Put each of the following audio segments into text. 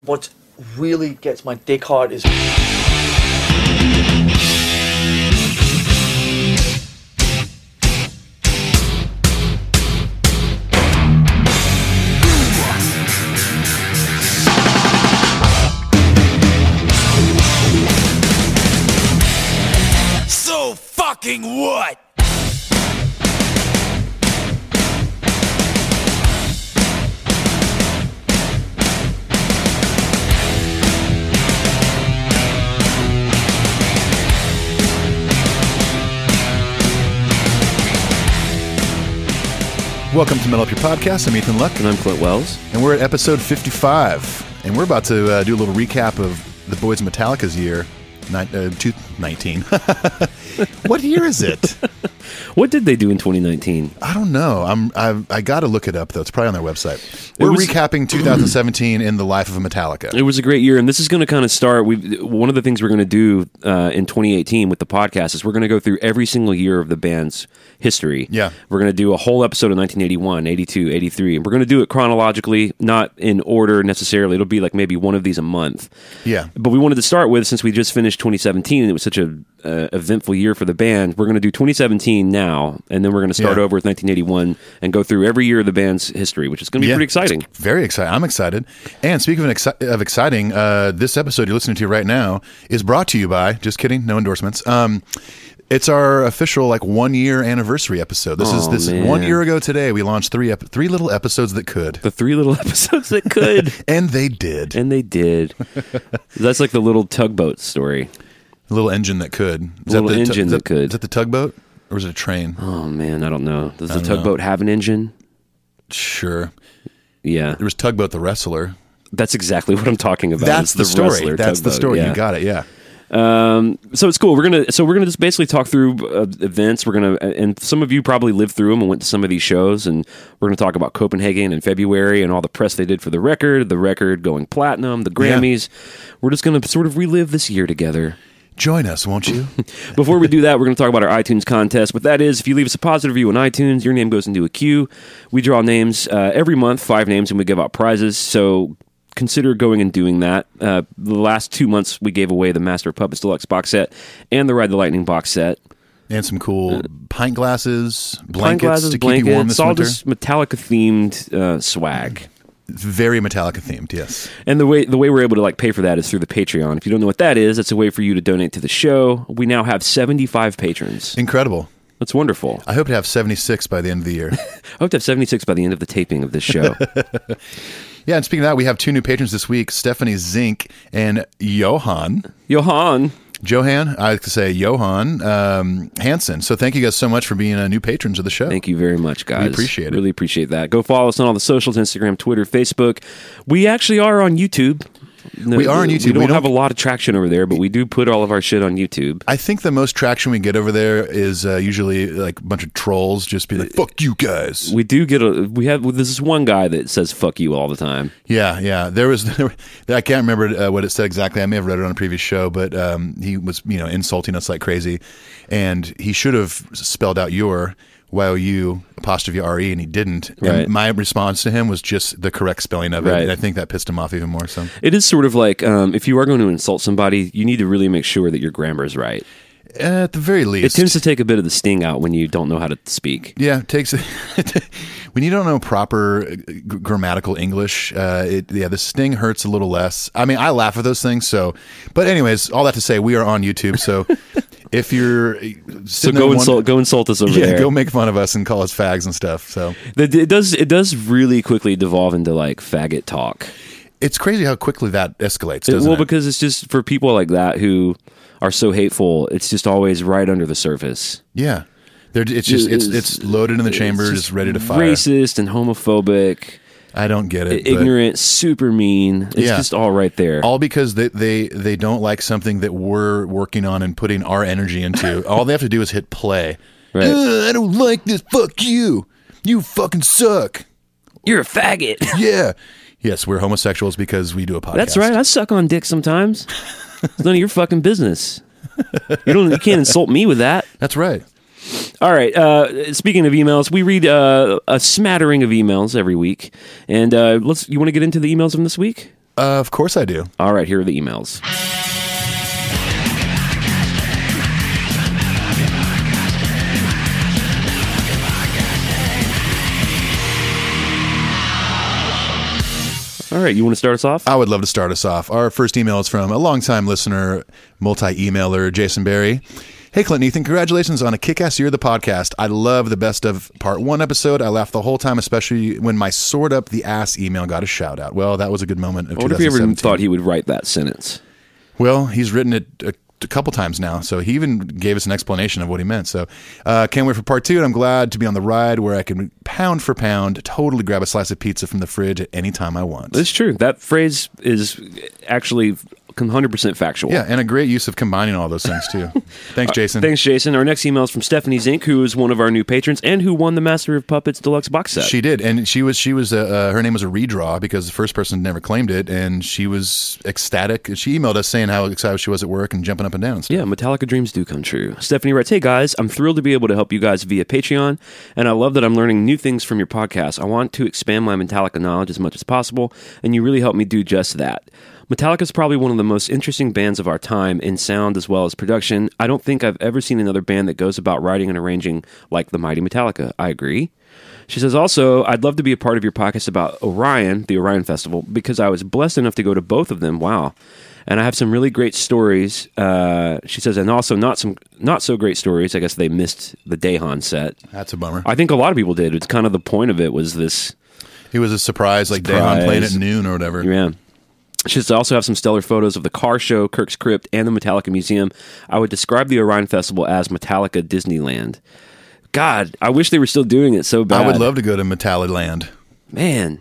What really gets my dick hard is... So fucking what? Welcome to Metal Up Your Podcast. I'm Ethan Luck. And I'm Clint Wells. And we're at episode 55. And we're about to do a little recap of the boys of Metallica's year, 2019. What year is it? What did they do in 2019? I don't know. I got to look it up, though. It's probably on their website. We're recapping 2017 in the life of a Metallica. It was a great year, and this is going to kind of start. One of the things we're going to do in 2018 with the podcast is we're going to go through every single year of the band's history. Yeah. We're going to do a whole episode of 1981, 82, 83, and we're going to do it chronologically, not in order necessarily. It'll be like maybe one of these a month. Yeah. But we wanted to start with, since we just finished 2017, and it was such a eventful year for the band, we're going to do 2017 now, and then we're going to start over with 1981 and go through every year of the band's history, which is going to be pretty exciting. It's very exciting. I'm excited. And speaking of exciting, this episode you're listening to right now is brought to you by, just kidding, no endorsements. It's our official 1 year anniversary episode. This is 1 year ago today. We launched three little episodes that could. The three little episodes that could. And they did. And they did. That's like the little tugboat story. The little engine that could. That could. Is that the tugboat? Or is it a train? Oh, man, I don't know. Does the tugboat have an engine? Sure. Yeah. There was Tugboat the Wrestler. That's exactly what I'm talking about. That's the story. That's the story. Yeah. You got it, yeah. So it's cool. We're gonna just basically talk through events. And some of you probably lived through them and went to some of these shows. And we're gonna talk about Copenhagen in February and all the press they did for the record going platinum, the Grammys. Yeah. We're just gonna sort of relive this year together. Join us, won't you? Before we do that, we're going to talk about our iTunes contest. What that is, if you leave us a positive review on iTunes, your name goes into a queue. We draw names every month, 5 names, and we give out prizes. So consider going and doing that. The last 2 months, we gave away the Master of Puppets Deluxe box set and the Ride the Lightning box set. And some cool pint glasses, blankets to keep you warm this winter. All just Metallica-themed swag. Very Metallica themed, yes. And the way we're able to pay for that is through the Patreon. If you don't know what that is, that's a way for you to donate to the show. We now have 75 patrons. Incredible. That's wonderful. I hope to have 76 by the end of the year. I hope to have 76 by the end of the taping of this show. Yeah, and speaking of that, we have 2 new patrons this week, Stephanie Zink and Johan, I like to say Johan Hansen. So thank you guys so much for being new patrons of the show. Thank you very much, guys. We appreciate it. Really appreciate that. Go follow us on all the socials, Instagram, Twitter, Facebook. We actually are on YouTube. We are on YouTube. We don't have a lot of traction over there, but we do put all of our shit on YouTube. I think the most traction we get over there is usually a bunch of trolls just be like, fuck you guys. We do get this is one guy that says fuck you all the time. Yeah. I can't remember what it said exactly. I may have read it on a previous show, but he was insulting us like crazy, and he should have spelled out your Y-O-U''RE, and he didn't. Right. And my response to him was just the correct spelling of it, and I think that pissed him off even more. So it is sort of like if you are going to insult somebody, you need to really make sure that your grammar is right. At the very least. It tends to take a bit of the sting out when you don't know how to speak. Yeah, it takes... when you don't know proper grammatical English, the sting hurts a little less. I mean, I laugh at those things, so... But anyways, all that to say, we are on YouTube, so... If you're go insult us over there. Yeah, go make fun of us and call us fags and stuff. So it does really quickly devolve into faggot talk. It's crazy how quickly that escalates, doesn't it? Because it's just for people like that who are so hateful. It's just always right under the surface. Yeah, it's loaded in the chamber, just ready to fire. Racist and homophobic. I don't get it. Ignorant, super mean. It's just all right there. All because they don't like something that we're working on and putting our energy into. All they have to do is hit play. Right. I don't like this. Fuck you. You fucking suck. You're a faggot. Yeah. Yes, we're homosexuals because we do a podcast. That's right. I suck on dick sometimes. It's none of your fucking business. You can't insult me with that. That's right. All right. Speaking of emails, we read a smattering of emails every week, and you want to get into the emails from this week? Of course I do. All right, here are the emails. All right, you want to start us off? I would love to start us off. Our first email is from a longtime listener, multi-emailer, Jason Berry. Hey, Clint and Ethan, congratulations on a kick-ass year of the podcast. I love the best of part 1 episode. I laughed the whole time, especially when my sword up the ass email got a shout-out. Well, that was a good moment of 2017. I wonder if he ever thought he would write that sentence. Well, he's written it a couple times now, so he even gave us an explanation of what he meant. So can't wait for part 2, and I'm glad to be on the ride where I can pound for pound totally grab a slice of pizza from the fridge at any time I want. It's true. That phrase is actually 100% factual. Yeah, and a great use of combining all those things too. Thanks, Jason. Thanks, Jason. Our next email is from Stephanie Zink, who is one of our new patrons and who won the Master of Puppets Deluxe box set. She did, and she was her name was a redraw because the first person never claimed it, and she was ecstatic. She emailed us saying how excited she was at work and jumping up and down and stuff. Yeah, Metallica dreams do come true. Stephanie writes, "Hey guys, I'm thrilled to be able to help you guys via Patreon, and I love that I'm learning new things from your podcast. I want to expand my Metallica knowledge as much as possible, and you really help me do just that. Metallica is probably one of the most interesting bands of our time in sound as well as production. I don't think I've ever seen another band that goes about writing and arranging like the mighty Metallica. I agree." She says, "Also, I'd love to be a part of your podcast about Orion, the Orion Festival, because I was blessed enough to go to both of them. Wow. And I have some really great stories." She says, "and also not so great stories." I guess they missed the Dahan set. That's a bummer. I think a lot of people did. It's kind of the point of it was this. It was a surprise, like Dahan playing at noon or whatever. Yeah. She says, "I also have some stellar photos of the car show, Kirk's Crypt, and the Metallica Museum. I would describe the Orion Festival as Metallica Disneyland." God, I wish they were still doing it so bad. I would love to go to Metalliland. Man.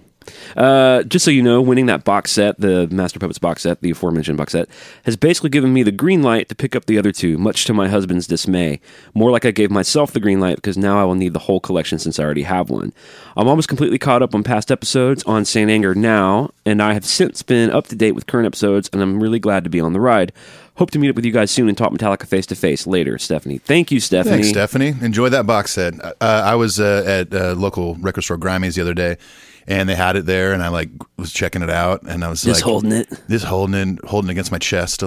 Just so you know, winning that box set, the Master Puppets box set, the aforementioned box set, has basically given me the green light to pick up the other two, much to my husband's dismay. More like I gave myself the green light because now I will need the whole collection since I already have one. I'm almost completely caught up on past episodes on St. Anger now, and I have since been up to date with current episodes, and I'm really glad to be on the ride. Hope to meet up with you guys soon and talk Metallica face-to-face later, Stephanie." Thank you, Stephanie. Thanks, Stephanie. Enjoy that box set. I was at a local record store, Grammys, the other day, and they had it there, and I was checking it out, and I was holding it against my chest,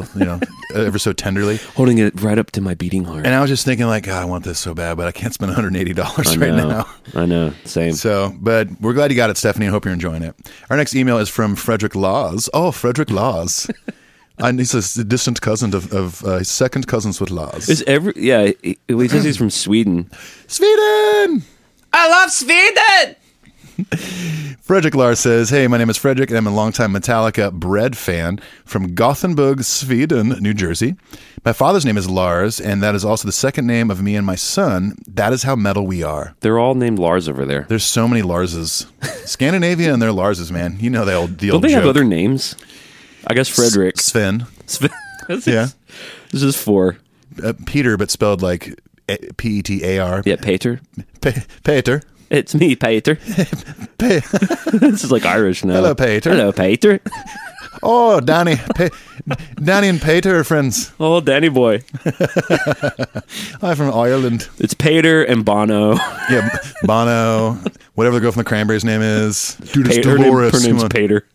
ever so tenderly, holding it right up to my beating heart. And I was just thinking, God, I want this so bad, but I can't spend $180 right now. I know, same. So, but we're glad you got it, Stephanie, and hope you're enjoying it. Our next email is from Frederick Laws. Oh, Frederick Laws. He's a distant cousin of second cousins with Laws. He says he's from Sweden. Sweden! I love Sweden! Frederick Lars says, "Hey, my name is Frederick, and I'm a longtime Metallica bread fan from Gothenburg, Sweden, New Jersey. My father's name is Lars, and that is also the second name of me and my son. That is how metal we are." They're all named Lars over there. There's so many Larses. Scandinavia and their Larses, man. You know the old Don't they joke. have other names? I guess Frederick. Sven. Yeah. This is 4. Peter, but spelled like Petar. Yeah, Pater. Peter. It's me, Pater. This is like Irish now. Hello, Pater. Hello, Pater. Oh, Danny. Danny and Pater are friends. Oh, Danny boy. I'm from Ireland. It's Pater and Bono. Yeah, Bono. Whatever the girl from the Cranberries' name is. Dude, it's Her Dolores. name's Pater.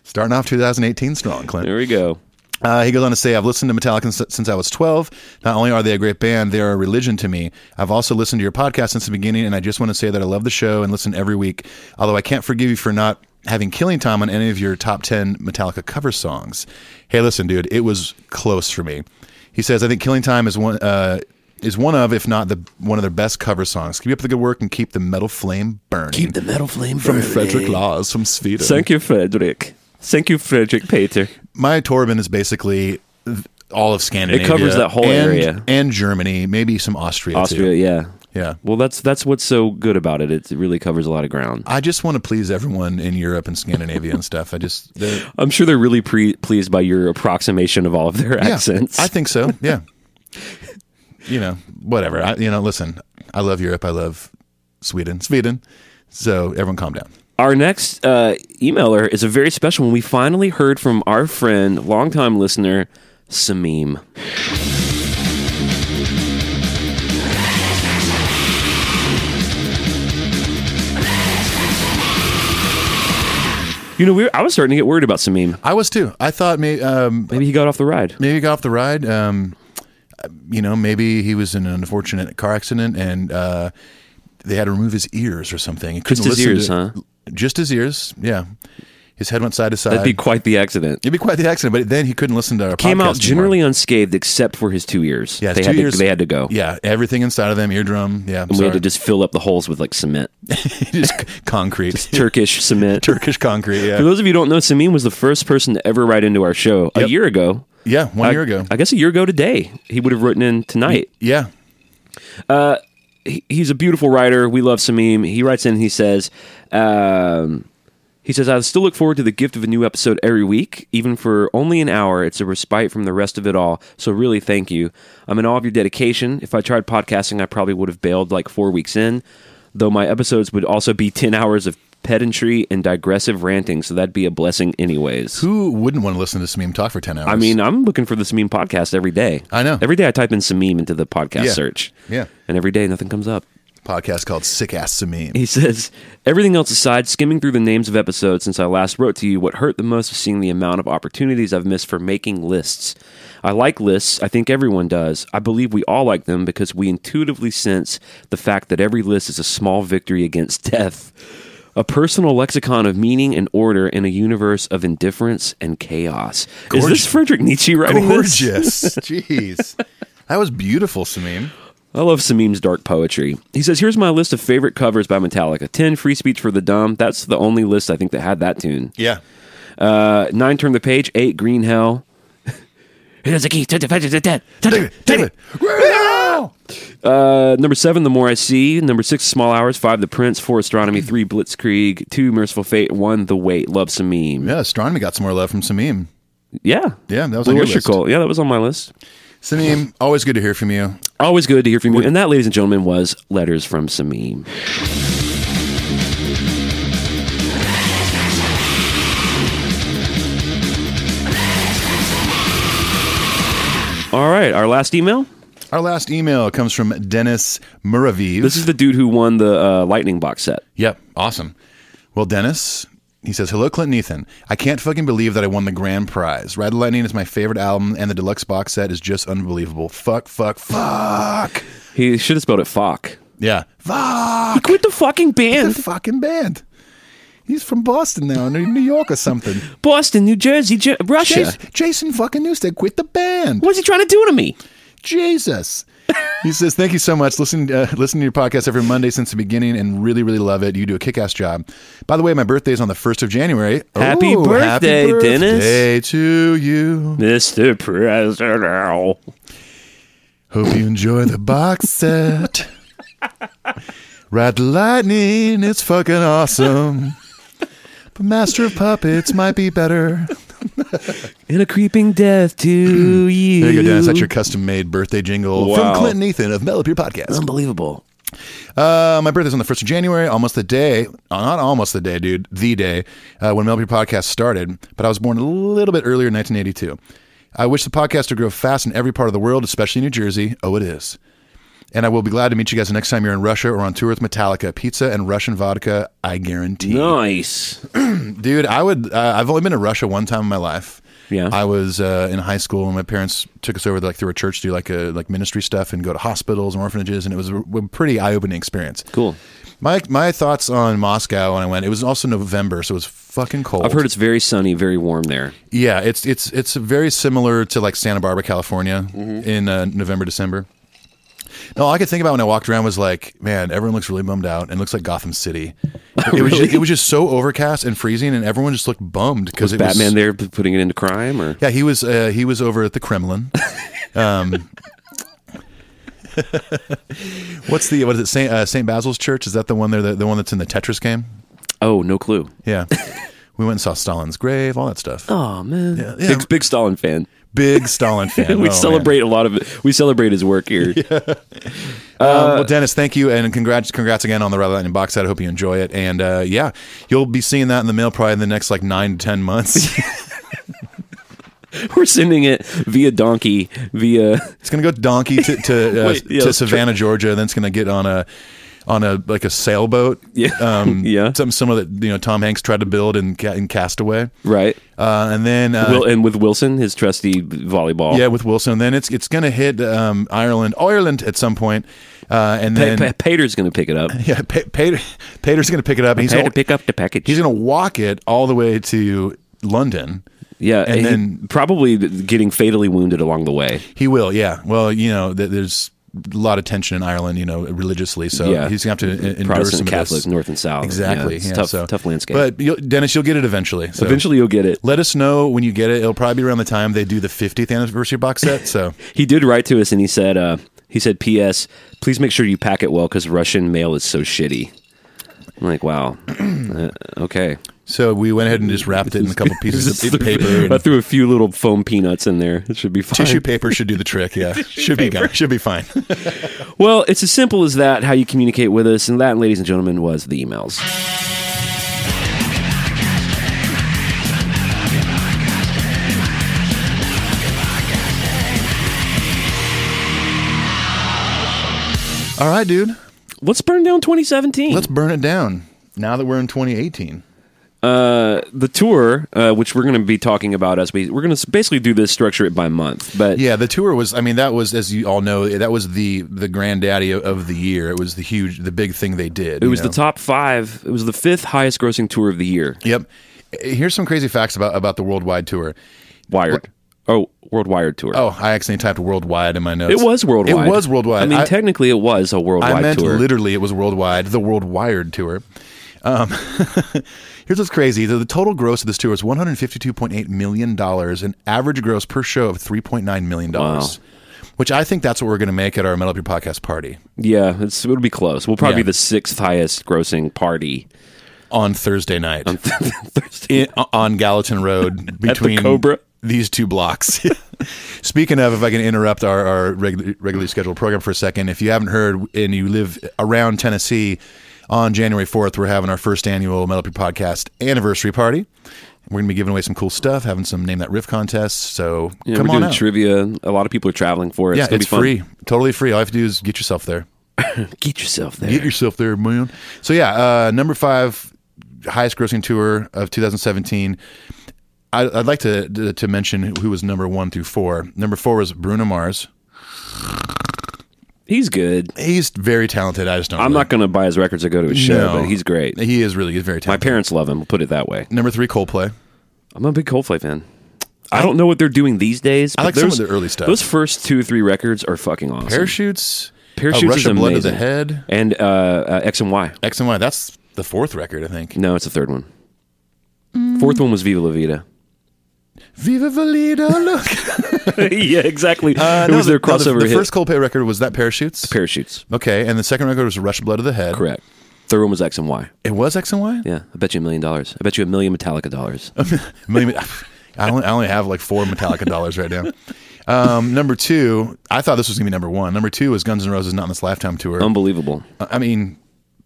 Starting off 2018 strong, Clint. There we go. He goes on to say, "I've listened to Metallica since I was 12. Not only are they a great band, they are a religion to me. I've also listened to your podcast since the beginning, and I just want to say that I love the show and listen every week, although I can't forgive you for not having Killing Time on any of your top 10 Metallica cover songs." Hey, listen, dude, it was close for me. He says, "I think Killing Time is one of, if not one of their best cover songs. Keep up the good work and keep the metal flame burning." Keep the metal flame From burning. Frederick Laws from Sweden. Thank you, Frederick. Thank you, Frederick Pater. My Torben is basically all of Scandinavia. It covers that whole area. And Germany, maybe some Austria too. Yeah. Yeah. Well, that's what's so good about it. It really covers a lot of ground. I just want to please everyone in Europe and Scandinavia and stuff. I'm sure they're really pleased by your approximation of all of their accents. I think so. Yeah. Whatever. Listen, I love Europe. I love Sweden. So everyone calm down. Our next emailer is a very special one. We finally heard from our friend, longtime listener, Samim. I was starting to get worried about Samim. I was too. I thought Maybe he got off the ride. maybe he got off the ride. Maybe he was in an unfortunate car accident and they had to remove his ears or something. He couldn't Just his listen ears, to- huh? Just his ears, yeah. His head went side to side. That'd be quite the accident. It'd be quite the accident, but then he couldn't listen to our Came podcast out generally anymore. unscathed except for his 2 ears. Yeah, they his had 2 to, ears. They had to go. Yeah, everything inside of them, eardrum. Yeah, And we had to just fill up the holes with like cement, just concrete, Turkish cement. Turkish concrete. For Yeah, those of you who don't know, Samim was the first person to ever write into our show a Yep. year ago. yeah, 1 year ago. I guess a year ago today. He would have written in tonight. Yeah, He's a beautiful writer. We love Samim. He writes in and he says, I still look forward to the gift of a new episode every week, even for only an hour. It's a respite from the rest of it all. So really, thank you. I'm in awe of your dedication. If I tried podcasting, I probably would have bailed like 4 weeks in, though my episodes would also be 10 hours of pedantry and digressive ranting, so that'd be a blessing anyways. who wouldn't want to listen to Samim talk for 10 hours? I mean, I'm looking for the Samim podcast every day. I know. Every day I type in Samim into the podcast Yeah. search. Yeah. And every day nothing comes up. podcast called Sick Ass Samim. He says, everything else aside, skimming through the names of episodes since I last wrote to you, what hurt the most was seeing the amount of opportunities I've missed for making lists. I like lists. I think everyone does. I believe we all like them because we intuitively sense the fact that every list is a small victory against death. A personal lexicon of meaning and order in a universe of indifference and chaos. Is this Friedrich Nietzsche writing this? Gorgeous. Jeez. That was beautiful, Samim. I love Samim's dark poetry. He says, here's my list of favorite covers by Metallica. 10, Free Speech for the Dumb. That's the only list I think that had that tune. Yeah. 9, Turn the Page. 8, Green Hell. Here's the key to the dead. David. Number 7, The More I See. Number 6, Small Hours. 5, The Prince. 4, Astronomy. 3, Blitzkrieg. 2, Merciful Fate. 1, The Wait. Love Samim. Yeah, astronomy got some more love from Samim. Yeah. Yeah, that was Blue on your Oyster list. Cult. Yeah, that was on my list. Samim, always good to hear from you. Always good to hear from you. And that, ladies and gentlemen, was Letters from Samim. All right, our last email. Our last email comes from Dennis Muraviv. This is the dude who won the Lightning box set. Yep, awesome. Well, Dennis, he says, hello, Clint and Ethan. I can't fucking believe that I won the grand prize. Ride the Lightning is my favorite album, and the deluxe box set is just unbelievable. Fuck. He should have spelled it Fock. Yeah. Fuck. He quit the fucking band. The fucking band. He's from Boston now, New York or something. Boston, New Jersey, Russia. Jason fucking Newsted quit the band. What's he trying to do to me? Jesus. He says, thank you so much. Listening to your podcast every Monday since the beginning and really, really love it. You do a kick-ass job. By the way, my birthday is on the 1st of January. Happy birthday, Dennis. Happy birthday to you. Mr. President. Hope you enjoy the box set. Ride the Lightning, it's fucking awesome. But Master of Puppets might be better. In a creeping death to you. There you go, Dennis. That's your custom-made birthday jingle Wow. from Clint and Ethan of Metalupyour Podcast. Unbelievable. My birthday's on the 1st of January, almost the day, not almost the day, dude, the day when Metalupyour Podcast started, but I was born a little bit earlier in 1982. I wish the podcast would grow fast in every part of the world, especially New Jersey. Oh, it is. And I will be glad to meet you guys the next time you're in Russia or on tour with Metallica. Pizza and Russian vodka, I guarantee. Nice. Dude, I've only been to Russia one time in my life. Yeah. I was in high school and my parents took us over through a church to do like ministry stuff and go to hospitals and orphanages, and it was a pretty eye-opening experience. Cool. My thoughts on Moscow when I went, it was also November, so it was fucking cold. I've heard it's very sunny, very warm there. Yeah, it's very similar to like Santa Barbara, California in November, December. No, all I could think about when I walked around was like, man, everyone looks really bummed out and looks like Gotham City. It was just so overcast and freezing, and everyone just looked bummed because Was Batman there putting it into crime, or Yeah, he was over at the Kremlin. What is it? St. Basil's Church? Is that the one there? The one that's in the Tetris game? Oh, no clue. Yeah, we went and saw Stalin's grave, all that stuff. Oh man, Yeah. Big Stalin fan. Big Stalin fan. We Oh, celebrate man. a lot of it. We celebrate his work here. Well, Dennis, thank you, and congrats again on the Ride the Lightning box set. I hope you enjoy it, and yeah, you'll be seeing that in the mail probably in the next 9 to 10 months. We're sending it via donkey, via It's gonna go donkey to Wait, yeah, Savannah, Georgia, then it's gonna get on on a sailboat. Yeah. Yeah. Some of that Tom Hanks tried to build in Castaway. Right. And then and with Wilson, his trusty volleyball. Yeah, with Wilson. Then it's going to hit Ireland at some point. And then Pater's going to pick it up. Yeah, Pater's going to pick it up. And he's going to pick up the package. He's going to walk it all the way to London. Yeah, and then probably getting fatally wounded along the way. He will. Yeah. Well, there's a lot of tension in Ireland, religiously. So he's going to have to endure Protestant, some Catholic, of this. North and South. Exactly. Yeah, it's tough landscape. But Dennis, you'll get it eventually. So eventually you'll get it. Let us know when you get it. It'll probably be around the time they do the 50th anniversary box set. So he did write to us and he said, P.S. Please make sure you pack it well because Russian mail is so shitty. I'm like, wow. Okay. So we went ahead and just wrapped it in a couple pieces of paper. I threw a few little foam peanuts in there. It should be fine. Tissue paper should do the trick, yeah. Should be fine. Well, it's as simple as that, how you communicate with us. And that, ladies and gentlemen, was the emails. All right, dude. Let's burn down 2017. Let's burn it down now that we're in 2018. The tour, which we're going to be talking about we're going to basically do this, structure it by month. But yeah, the tour was, that was, as you all know, that was the granddaddy of the year. It was the big thing they did. It was the top 5. It was the 5th highest grossing tour of the year. Yep. Here's some crazy facts about the Worldwide Tour. Worldwired Tour. Oh, I accidentally typed worldwide in my notes. It was worldwide. It was worldwide. I mean, technically it was a worldwide tour. I meant literally it was worldwide, the Worldwired Tour. Here's what's crazy. The total gross of this tour was $152.8 million, an average gross per show of $3.9 million. Wow. Which I think that's what we're going to make at our Metal Up Your Podcast party. Yeah, it'll be close. We'll probably be the 6th highest grossing party. On Thursday night. On Gallatin Road. Between at the Cobra. These two blocks. Speaking of, if I can interrupt our regularly scheduled program for a second, if you haven't heard and you live around Tennessee, on January 4th, we're having our first annual Metal Up Your Podcast anniversary party. We're going to be giving away some cool stuff, having some Name That Riff contests. So come on out. Trivia. A lot of people are traveling for it. Yeah, it's free. Totally free. All you have to do is get yourself there. Get yourself there. Get yourself there, man. So yeah, number 5 highest grossing tour of 2017. I'd like to mention who was number 1 through 4. Number 4 was Bruno Mars. He's good. He's very talented. I just don't. I'm not going to buy his records or go to his show, but he's great. He's very talented. My parents love him. We'll put it that way. Number 3, Coldplay. I'm a big Coldplay fan. I don't know what they're doing these days. I like some of their early stuff. Those first 2 or 3 records are fucking awesome. Parachutes is Russian amazing. Blood to the Head, and X and Y. X and Y. That's the 4th record, I think. No, it's the 3rd one. 4th one was Viva La Vida. Viva Valida, look. Yeah, exactly. It was their crossover hit. The first Coldplay record was that Parachutes? Parachutes. Okay, and the second record was Rush Blood to the Head. Correct. Third one was X and Y. It was X and Y? Yeah, I bet you $1 million. I bet you $1 million Metallica dollars. I only have like 4 Metallica dollars right now. Number 2, I thought this was going to be number 1. Number 2 was Guns N' Roses Not in This Lifetime tour. Unbelievable. I mean,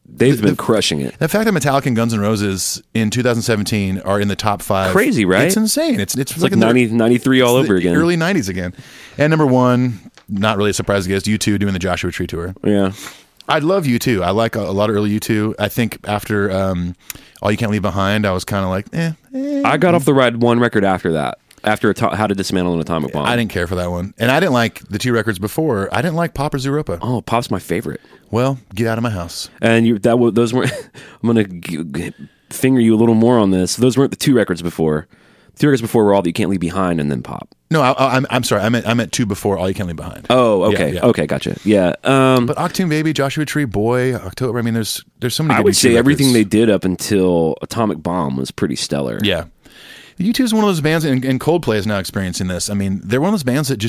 they've been crushing it. The fact that Metallica and Guns N' Roses in 2017 are in the top 5. Crazy, right? It's insane. It's like 93 all over again. Early 90s again. And number 1, not really a surprise, I guess, U2 doing the Joshua Tree tour. Yeah. I love U2. I like a lot of early U2. I think after All You Can't Leave Behind, I was kind of like, I got off the ride 1 record after that. After How to Dismantle an Atomic Bomb. I didn't care for that one. And I didn't like the 2 records before. I didn't like Pop or Zooropa. Oh, Pop's my favorite. Well, get out of my house. And those weren't... I'm going to finger you a little more on this. Those weren't the 2 records before. The 2 records before were All That You Can't Leave Behind and then Pop. No, I'm sorry. I meant 2 before All You Can't Leave Behind. Oh, okay. Yeah. Okay, gotcha. Yeah. But Octune Baby, Joshua Tree, Boy, October. I mean, there's so many good I would say records. everything they did up until Atomic Bomb was pretty stellar. Yeah. U2 is one of those bands, and Coldplay is now experiencing this. I mean, they're one of those bands that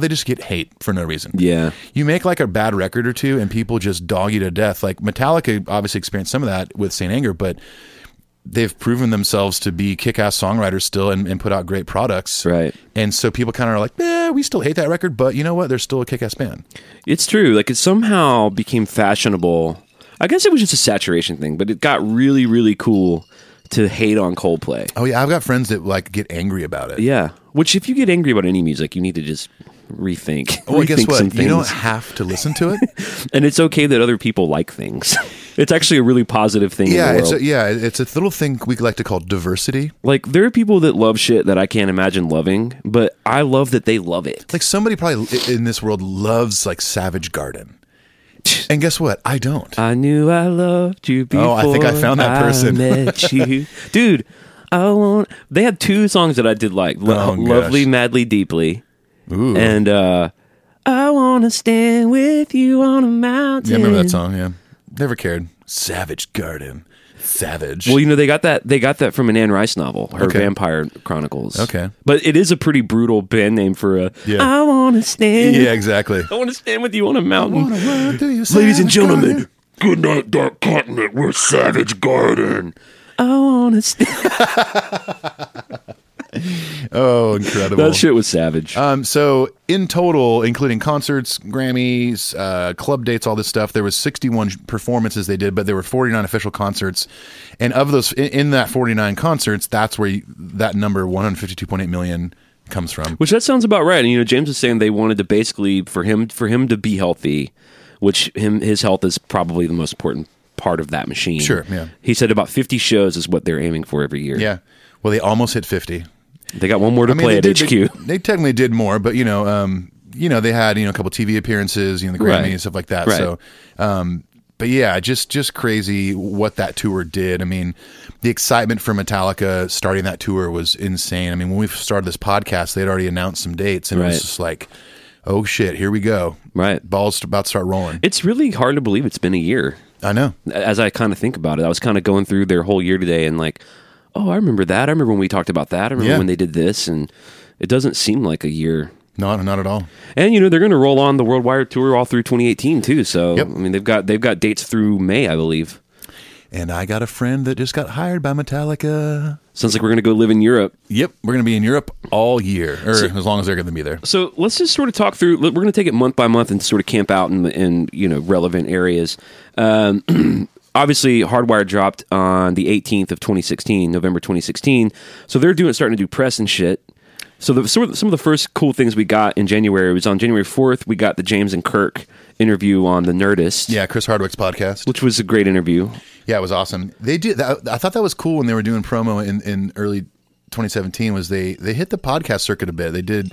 they just get hate for no reason. Yeah. You make like a bad record or 2, and people just dog you to death. Like Metallica obviously experienced some of that with Saint Anger, but they've proven themselves to be kick-ass songwriters still and put out great products. Right. And so people kind of are like, we still hate that record, but you know what? They're still a kick-ass band. It's true. Like it somehow became fashionable. I guess it was just a saturation thing, but it got really, really cool to hate on Coldplay. Oh yeah, I've got friends that like get angry about it. Yeah, which if you get angry about any music, you need to just rethink. Well, guess rethink some what? You don't things. have to listen to it. And it's okay that other people like things. It's actually a really positive thing in the world. It's a little thing we like to call diversity. Like, there are people that love shit that I can't imagine loving, but I love that they love it. Like, somebody probably in this world loves, like, Savage Garden. And guess what? I don't. I knew I loved you before I think I found that person. I met you. Dude, they had 2 songs that I did like. Lovely, Madly, Deeply. Ooh. And I want to stand with you on a mountain. Yeah, I remember that song, yeah. Never cared. Savage Garden. Savage. Well, they got that from an Anne Rice novel, her Vampire Chronicles. Okay. But it is a pretty brutal band name for a I want to stand. Yeah, exactly. I want to stand with you on a mountain. Ladies and gentlemen, good night, Dark Continent. We're Savage Garden. I want to stand. Oh, incredible. That shit was savage. So in total, including concerts, Grammys, club dates, all this stuff, there was 61 performances they did, but there were 49 official concerts. And of those, in that 49 concerts, that's where that number, 152.8 million, comes from. Which that sounds about right. And James is saying they wanted to basically for him to be healthy, which his health is probably the most important part of that machine. Sure, yeah. He said about 50 shows is what they're aiming for every year. Yeah. Well, they almost hit 50. They got one more to play at HQ. They technically did more, but they had a couple TV appearances, the Grammys and stuff like that. Right. So, but yeah, just crazy what that tour did. I mean, the excitement for Metallica starting that tour was insane. I mean, when we started this podcast, they'd already announced some dates, and it was just like, oh shit, here we go. Right, ball's about to start rolling. It's really hard to believe it's been a year. I know. As I kind of think about it, I was kind of going through their whole year today, and like, oh, I remember that. I remember when we talked about that. I remember when they did this, and it doesn't seem like a year. No, not at all. And they're going to roll on the Worldwired Tour all through 2018 too. So yep. I mean, they've got dates through May, I believe. And I got a friend that just got hired by Metallica. Sounds like we're going to go live in Europe. Yep, we're going to be in Europe all year, or as long as they're going to be there. So let's just sort of talk through. We're going to take it month by month and sort of camp out in relevant areas. Obviously, Hardwired dropped on the 18th of 2016, November 2016. So they're starting to do press and shit. So some of the first cool things we got in January was on January 4th, we got the James and Kirk interview on The Nerdist. Yeah, Chris Hardwick's podcast. Which was a great interview. Yeah, it was awesome. They did. I thought that was cool when they were doing promo in early 2017 was they hit the podcast circuit a bit. They did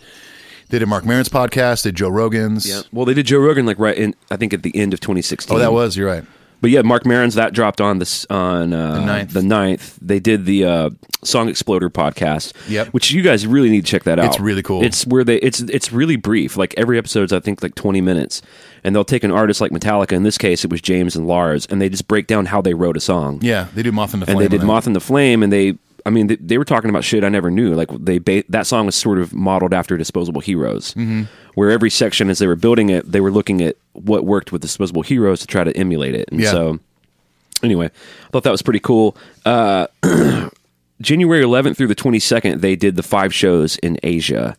Mark Maron's podcast, they did Joe Rogan's. Yeah. Well, they did Joe Rogan I think at the end of 2016. Oh, you're right. But yeah, Mark Maron's that dropped on the 9th. They did the Song Exploder podcast, which you guys really need to check that out. It's really cool. It's where it's really brief. Like every episode's I think like 20 minutes, and they'll take an artist like Metallica. In this case, it was James and Lars, and they just break down how they wrote a song. Yeah, they do Moth in the Flame. And they did Moth in the Flame, and they were talking about shit I never knew. Like that song was sort of modeled after Disposable Heroes, where every section as they were building it, they were looking at what worked with Disposable Heroes to try to emulate it. And so, anyway, I thought that was pretty cool. January 11th through the 22nd, they did the 5 shows in Asia,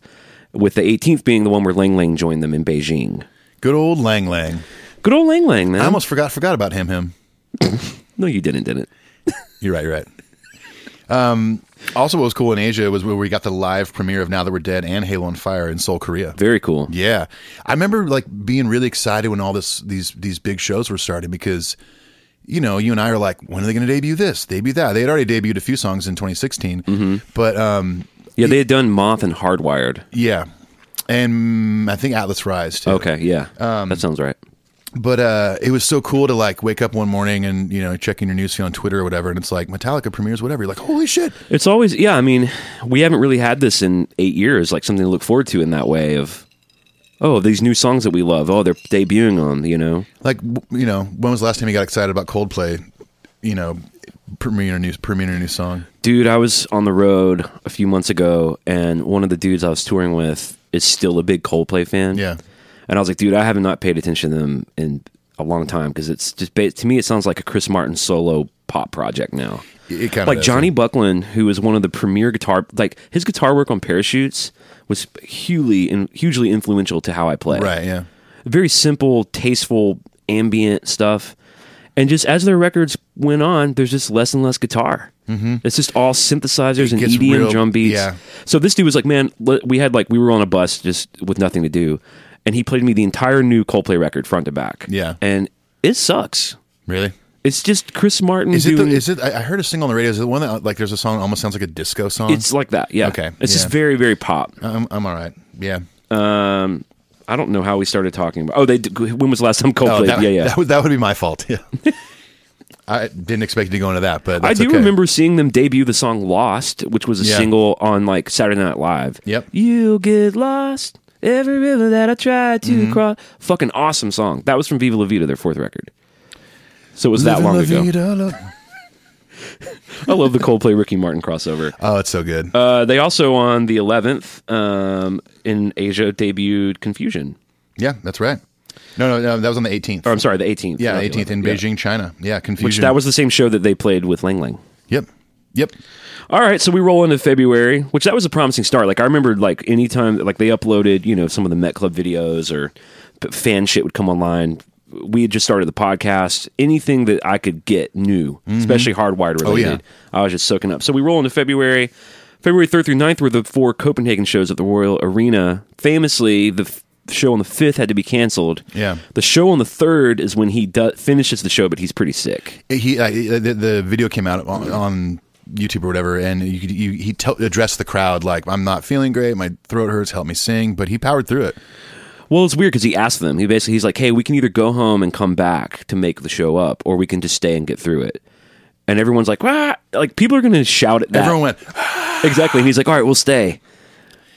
with the 18th being the one where Lang Lang joined them in Beijing. Good old Lang Lang. Good old Lang Lang, man. I almost forgot about him. No, you didn't. You're right. Also, what was cool in Asia was where we got the live premiere of Now That We're Dead and Halo on Fire in Seoul, Korea. Very cool. Yeah, I remember like being really excited when all these big shows were starting because you and I are like, when are they going to debut this, debut that? They had already debuted a few songs in 2016, but they had done Moth and Hardwired. Yeah, and I think Atlas Rise too. Okay, yeah, that sounds right. But it was so cool to like wake up one morning and checking your newsfeed on Twitter or whatever, and it's like Metallica premieres whatever. You're like, holy shit! It's always I mean, we haven't really had this in 8 years, like something to look forward to in that way of, these new songs that we love. Oh, they're debuting on. Like when was the last time you got excited about Coldplay? Premiering a new song. Dude, I was on the road a few months ago, and one of the dudes I was touring with is still a big Coldplay fan. Yeah. And I was like, dude, I have not paid attention to them in a long time because it's just, to me, it sounds like a Chris Martin solo pop project now. It kind of like Johnny Buckland, who was one of the premier his guitar work on Parachutes was hugely influential to how I play. Right, yeah. Very simple, tasteful, ambient stuff. And just as their records went on, there's just less and less guitar. It's just all synthesizers and gets EDM real- drum beats. yeah. So this dude was like, man, we were on a bus just with nothing to do, and he played me the entire new Coldplay record front to back. Yeah. And it sucks. Really? It's just Chris Martin Is doing... it? I heard a single on the radio. Is it the one that like there's a song that almost sounds like a disco song? It's like that, yeah. Okay, It's yeah. just very, very pop. I'm all right. Yeah. I don't know how we started talking about... when was the last time Coldplay? That would be my fault. Yeah. I didn't expect you to go into that, but that's I do okay. remember seeing them debut the song Lost, which was a Yeah. single on like Saturday Night Live. Yep. You'll get lost every river that I try to cross. Fucking awesome song. That was from Viva La Vida, their fourth record. So it was that long ago. I love the Coldplay Ricky Martin crossover. Oh, it's so good. They also on the 11th in Asia debuted Confusion. Yeah, that's right. No, that was on the 18th. Or I'm sorry, the 18th. Yeah, not the 18th in 11th. Yeah. Beijing, China. Yeah, Confusion. Which that was the same show that they played with Lang Lang. Yep. All right, so we roll into February, which that was a promising start. Like I remember, like anytime like they uploaded, some of the Met Club videos or fan shit would come online. We had just started the podcast. Anything that I could get new, especially Hardwired related, I was just soaking up. So we roll into February. February 3rd through 9th were the 4 Copenhagen shows at the Royal Arena. Famously, the show on the 5th had to be canceled. Yeah. The show on the 3rd is when he finishes the show, but he's pretty sick. The video came out on YouTube or whatever, and he addressed the crowd like, "I'm not feeling great. My throat hurts. Help me sing." But he powered through it. Well, it's weird because he asked them. He's like, "Hey, we can either go home and come back to make the show up, or we can just stay and get through it." And everyone's like, "Ah!" Like people are going to shout at that. Everyone went, exactly. And he's like, "All right, we'll stay."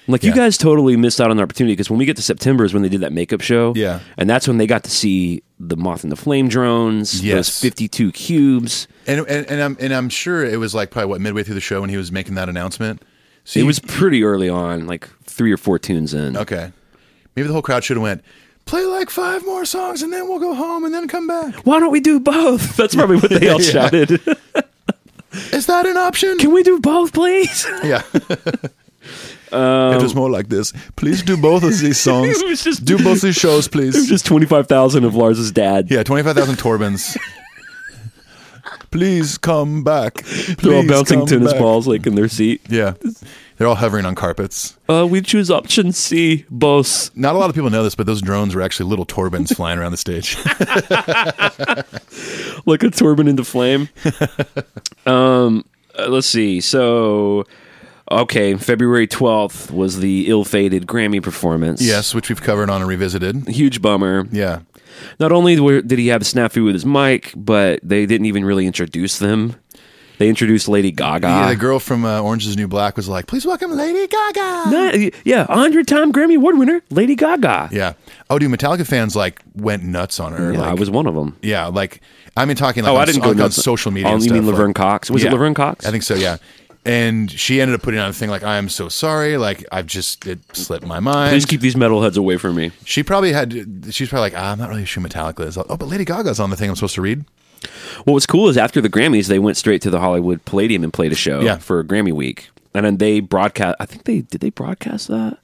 I'm like, you Yeah. guys totally missed out on the opportunity because when we get to September is when they did that makeup show. Yeah. And that's when they got to see the Moth and the Flame drones, Yes. those 52 cubes. and I'm sure it was like probably midway through the show when he was making that announcement. So It was pretty early on, like 3 or 4 tunes in. okay. Maybe the whole crowd should have went, play like 5 more songs and then we'll go home and then come back. Why don't we do both? That's probably what they all Yeah. shouted. Is that an option? Can we do both, please? Yeah. It was more like this. Please do both of these songs. It was just- do both these shows, It was please. just 25,000 of Lars's dad. Yeah, 25,000 Torbans. Please come back. They're all Please bouncing come tennis back. balls like in their seat. Yeah. They're all hovering on carpets. We choose option C, boss. Not a lot of people know this, but those drones were actually little Torbans flying around the stage. Like a turban into flame. Let's see. So, okay, February 12th was the ill-fated Grammy performance. Yes, which we've covered on a Revisited. Huge bummer. Yeah. Not only did he have a snafu with his mic, but they didn't even really introduce them. They introduced Lady Gaga. Yeah, the girl from Orange is the New Black was like, please welcome Lady Gaga. Yeah, 100-time Grammy Award winner, Lady Gaga. Yeah. Oh, dude, Metallica fans like went nuts on her. Yeah, like, I was one of them. Yeah, like I mean, talking like Oh, on, I didn't go on nuts. social media. Oh, and you stuff, mean Laverne like, Cox? Was it yeah, Laverne Cox? I think so. Yeah. And she ended up putting on a thing like, I am so sorry. Like, it slipped my mind. Please keep these metalheads away from me. She's probably like, I'm not really sure who Metallica is. Oh, but Lady Gaga's on the thing I'm supposed to read. What was cool is after the Grammys, they went straight to the Hollywood Palladium and played a show for Grammy Week. And then they broadcast, did they broadcast that?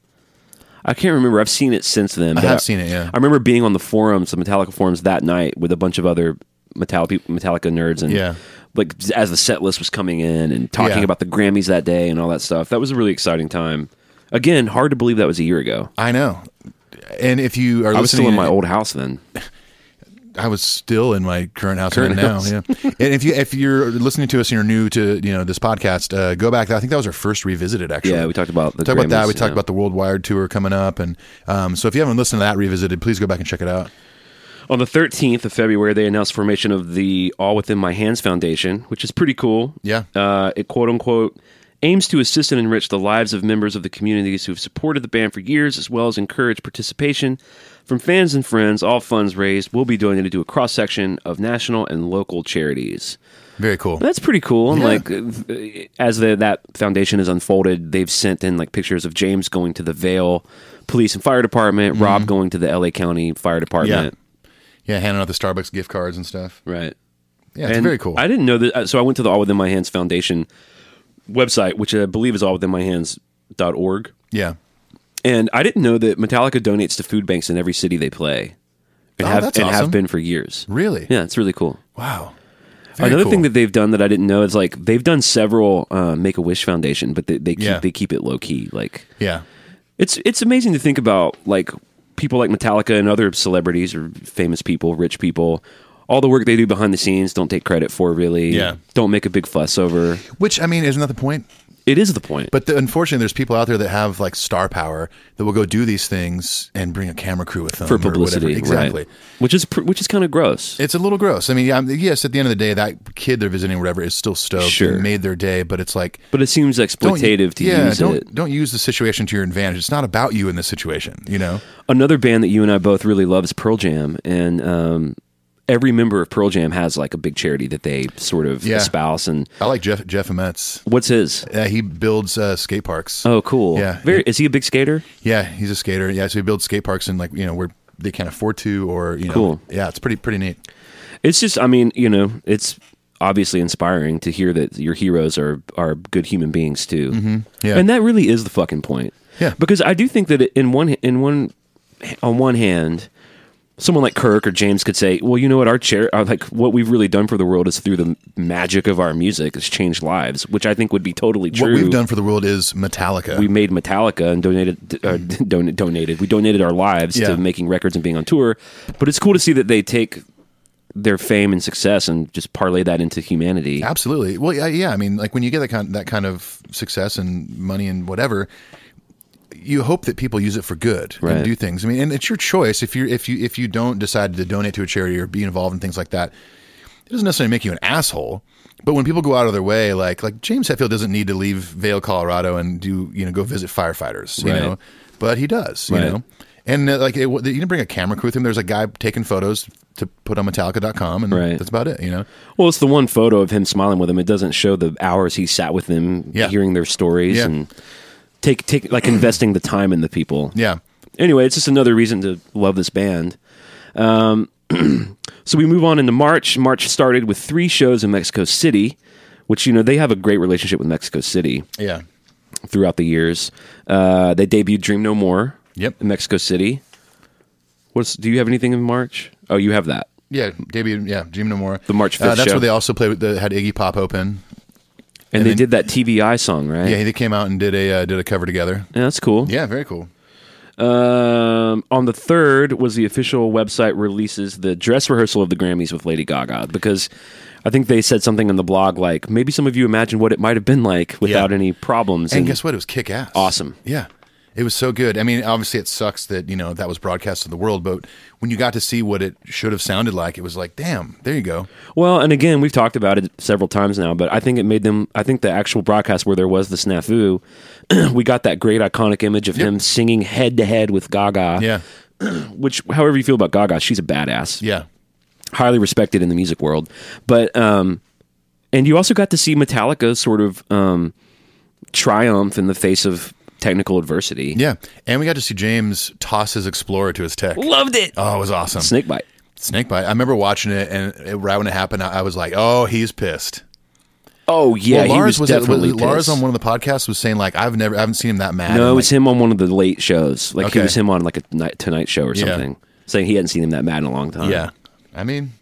I can't remember. I've seen it since then. I have seen it, yeah. I remember being on the forums, the Metallica forums that night with a bunch of other Metallica nerds. And like as the set list was coming in and talking about the Grammys that day and all that stuff. That was a really exciting time. Again, hard to believe that was a year ago. I know. And if you are I was listening, still in my old house then. I was still in my current house right now. Yeah. And if you're listening to us and you're new to this podcast, go back. I think that was our first Revisited. Actually, Yeah, we talked about the talked about that. Grammys, We talked about the Worldwired Tour coming up, and so if you haven't listened to that Revisited, please go back and check it out. On the 13th of February, they announced formation of the All Within My Hands Foundation, which is pretty cool. Yeah. It quote-unquote aims to assist and enrich the lives of members of the communities who have supported the band for years, as well as encourage participation from fans and friends. All funds raised will be donated to a cross-section of national and local charities. Very cool. That's pretty cool. And Yeah. like, as that foundation has unfolded, they've sent in like pictures of James going to the Vail Police and Fire Department, Rob going to the LA County Fire Department. Yeah, handing out the Starbucks gift cards and stuff. Right. Yeah, it's And very cool. I didn't know that. So I went to the All Within My Hands Foundation website, which I believe is allwithinmyhands.org. Yeah. And I didn't know that Metallica donates to food banks in every city they play. And Oh, that's awesome. have been for years. Really? Yeah, it's really cool. Wow. Very Another cool. thing that they've done that I didn't know is like they've done several Make-A-Wish Foundation, but they keep it low key. Like Yeah. it's amazing to think about like people like Metallica and other celebrities or famous people, rich people. All the work they do behind the scenes, don't take credit for really. Yeah. Don't make a big fuss over. Which, I mean, isn't that the point? It is the point. But unfortunately, there's people out there that have like star power that will go do these things and bring a camera crew with them for or publicity, whatever. Exactly. Right. Which is kind of gross. It's a little gross. I mean, yes, at the end of the day, that kid they're visiting, or whatever, is still stoked. Sure. And made their day, but it's like, But it seems exploitative to use it. Don't use the situation to your advantage. It's not about you in this situation. You know. Another band that you and I both really love is Pearl Jam, and every member of Pearl Jam has like a big charity that they sort of espouse. And I like Jeff Ametz. what's his? He builds skate parks. Oh, cool. Yeah. Is he a big skater? Yeah, he's a skater. Yeah, so he builds skate parks in like where they can't afford to, or Cool. Yeah, it's pretty neat. It's just, I mean, it's obviously inspiring to hear that your heroes are good human beings too. Mm-hmm. Yeah. And that really is the fucking point. Yeah. Because I do think that on one hand, someone like Kirk or James could say, well, you know what, like what we've really done for the world is through the magic of our music has changed lives, which I think would be totally true. What we've done for the world is Metallica. We made Metallica and donated. We donated our lives to making records and being on tour. But it's cool to see that they take their fame and success and just parlay that into humanity. Absolutely. Well, yeah. I mean, like when you get that kind of success and money and whatever, you hope that people use it for good and do things. I mean, and it's your choice. If you don't decide to donate to a charity or be involved in things like that, it doesn't necessarily make you an asshole. But when people go out of their way, like James Hetfield doesn't need to leave Vail, Colorado, and go visit firefighters, you know, but he does, you know. And you didn't bring a camera crew with him. There's a guy taking photos to put on Metallica.com, and that's about it, you know. Well, it's the one photo of him smiling with them. It doesn't show the hours he sat with them, hearing their stories and take like investing the time in the people. Yeah. Anyway, it's just another reason to love this band. So we move on into March. March started with 3 shows in Mexico City, which, they have a great relationship with Mexico City. Yeah. Throughout the years. They debuted Dream No More in Mexico City. Do you have anything in March? Oh, you have that. Yeah, debut. Yeah, Dream No More. The March 5th That's show. where they also played. Had Iggy Pop open, and they did that TVI song, right? Yeah, they came out and did a cover together. Yeah, that's cool. Yeah, very cool. On the 3rd was the official website releases the dress rehearsal of the Grammys with Lady Gaga, because I think they said something on the blog like, maybe some of you imagine what it might have been like without any problems. And guess what? It was kick-ass. Awesome. Yeah. It was so good. I mean, obviously it sucks that, that was broadcast to the world, but when you got to see what it should have sounded like, it was like, damn, there you go. Well, and again, we've talked about it several times now, but I think it made them, I think the actual broadcast where there was the snafu, we got that great iconic image of him singing head to head with Gaga. Yeah. Which, however you feel about Gaga, she's a badass. Yeah. Highly respected in the music world. But, and you also got to see Metallica sort of triumph in the face of technical adversity. Yeah. And we got to see James toss his Explorer to his tech. Loved it. Oh, it was awesome. Snakebite. I remember watching it, and right when it happened, I was like, oh, he's pissed. Oh, yeah, well, Lars he was definitely pissed. Lars on one of the podcasts was saying, like, I haven't seen him that mad. No, it was him on one of the late shows. Like, Okay. it was him on, like, a Tonight Show or something, saying he hadn't seen him that mad in a long time. Yeah. I mean,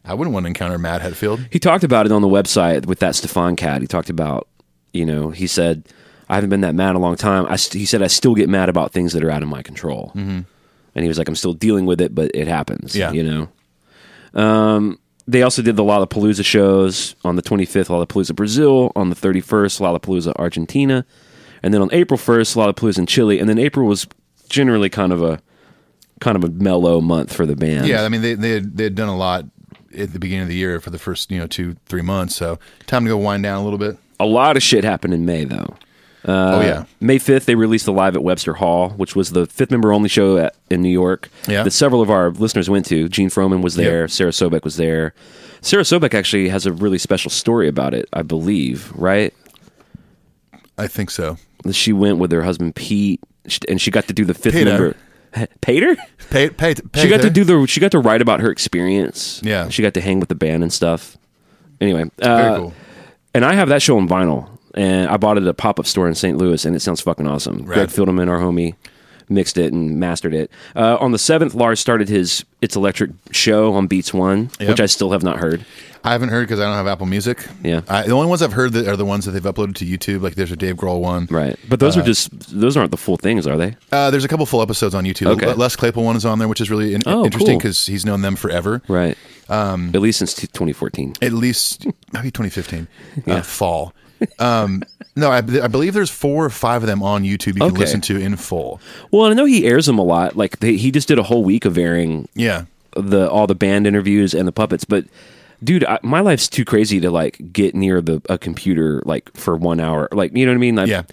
I wouldn't want to encounter Matt Hetfield. He talked about it on the website with that Stefan cat. He talked about, he said, I haven't been that mad in a long time. He said, I still get mad about things that are out of my control. Mm-hmm. And he was like, I'm still dealing with it, but it happens, They also did the Lollapalooza shows on the 25th, Lollapalooza Brazil, on the 31st, Lollapalooza Argentina, and then on April 1st, Lollapalooza in Chile, and then April was generally kind of a mellow month for the band. Yeah, I mean, they had done a lot at the beginning of the year for the first 2-3 months, so time to go wind down a little bit. A lot of shit happened in May, though. May 5th, they released the Live at Webster Hall, which was the 5th member only show in New York that several of our listeners went to. Gene Froman was there. Sarah Sobek was there. Sarah Sobek actually has a really special story about it, I believe, right? I think so. She went with her husband Pete, and she got to do the 5th Peter. member. Pater? She got to write about her experience. Yeah. She got to hang with the band and stuff. Anyway. Very cool. And I have that show on vinyl. And I bought it at a pop-up store in St. Louis, and it sounds fucking awesome. Right. Greg Fielderman, our homie, mixed it and mastered it. On the 7th, Lars started his It's Electric show on Beats One, which I still have not heard. I haven't heard because I don't have Apple Music. Yeah. The only ones I've heard that are the ones that they've uploaded to YouTube. Like there's a Dave Grohl one. Right. But those those aren't the full things, are they? There's a couple full episodes on YouTube. Okay. Les Claypool one is on there, which is really interesting because he's known them forever. Right. At least since 2014. At least maybe 2015. Fall. No, I believe there's 4 or 5 of them on YouTube you can listen to in full. Well, I know he airs them a lot. Like he just did a whole week of airing all the band interviews and the puppets. But dude, my life's too crazy to like get near a computer like for 1 hour. Like, you know what I mean? Like,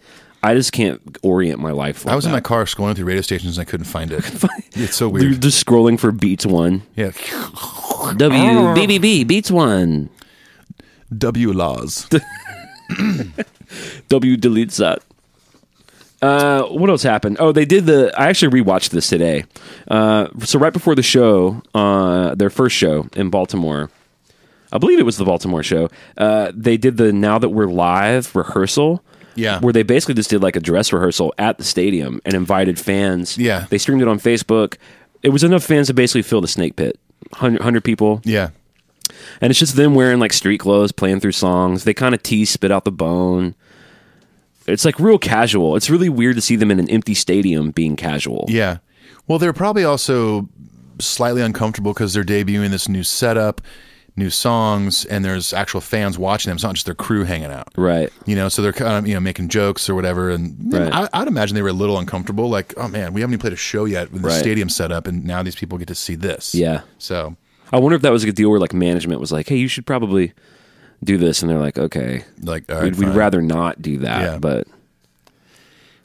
I just can't orient my life like I was that. in my car scrolling through radio stations and I couldn't find it. It's so weird. You're just scrolling for Beats One. Yeah. WBBB Beats One. W laws. W deletes that. What else happened? Oh, they did I actually rewatched this today. So right before the show, their first show in Baltimore, I believe it was the Baltimore show, they did the Now That We're Live rehearsal. Yeah. Where they basically just did like a dress rehearsal at the stadium and invited fans. Yeah. They streamed it on Facebook. It was enough fans to basically fill the Snake Pit. 100 people. Yeah. And it's just them wearing like street clothes, playing through songs. They kind of tease Spit Out the Bone. It's like real casual. It's really weird to see them in an empty stadium being casual. Yeah. Well, they're probably also slightly uncomfortable because they're debuting this new setup, new songs, and there's actual fans watching them. It's not just their crew hanging out. Right. You know, so they're kind of, making jokes or whatever. And I'd imagine they were a little uncomfortable. Like, oh man, we haven't even played a show yet with the stadium set up, and now these people get to see this. Yeah. So I wonder if that was a deal where like management was like, hey, you should probably do this. And they're like, okay. Like, all right, we'd rather not do that. Yeah. But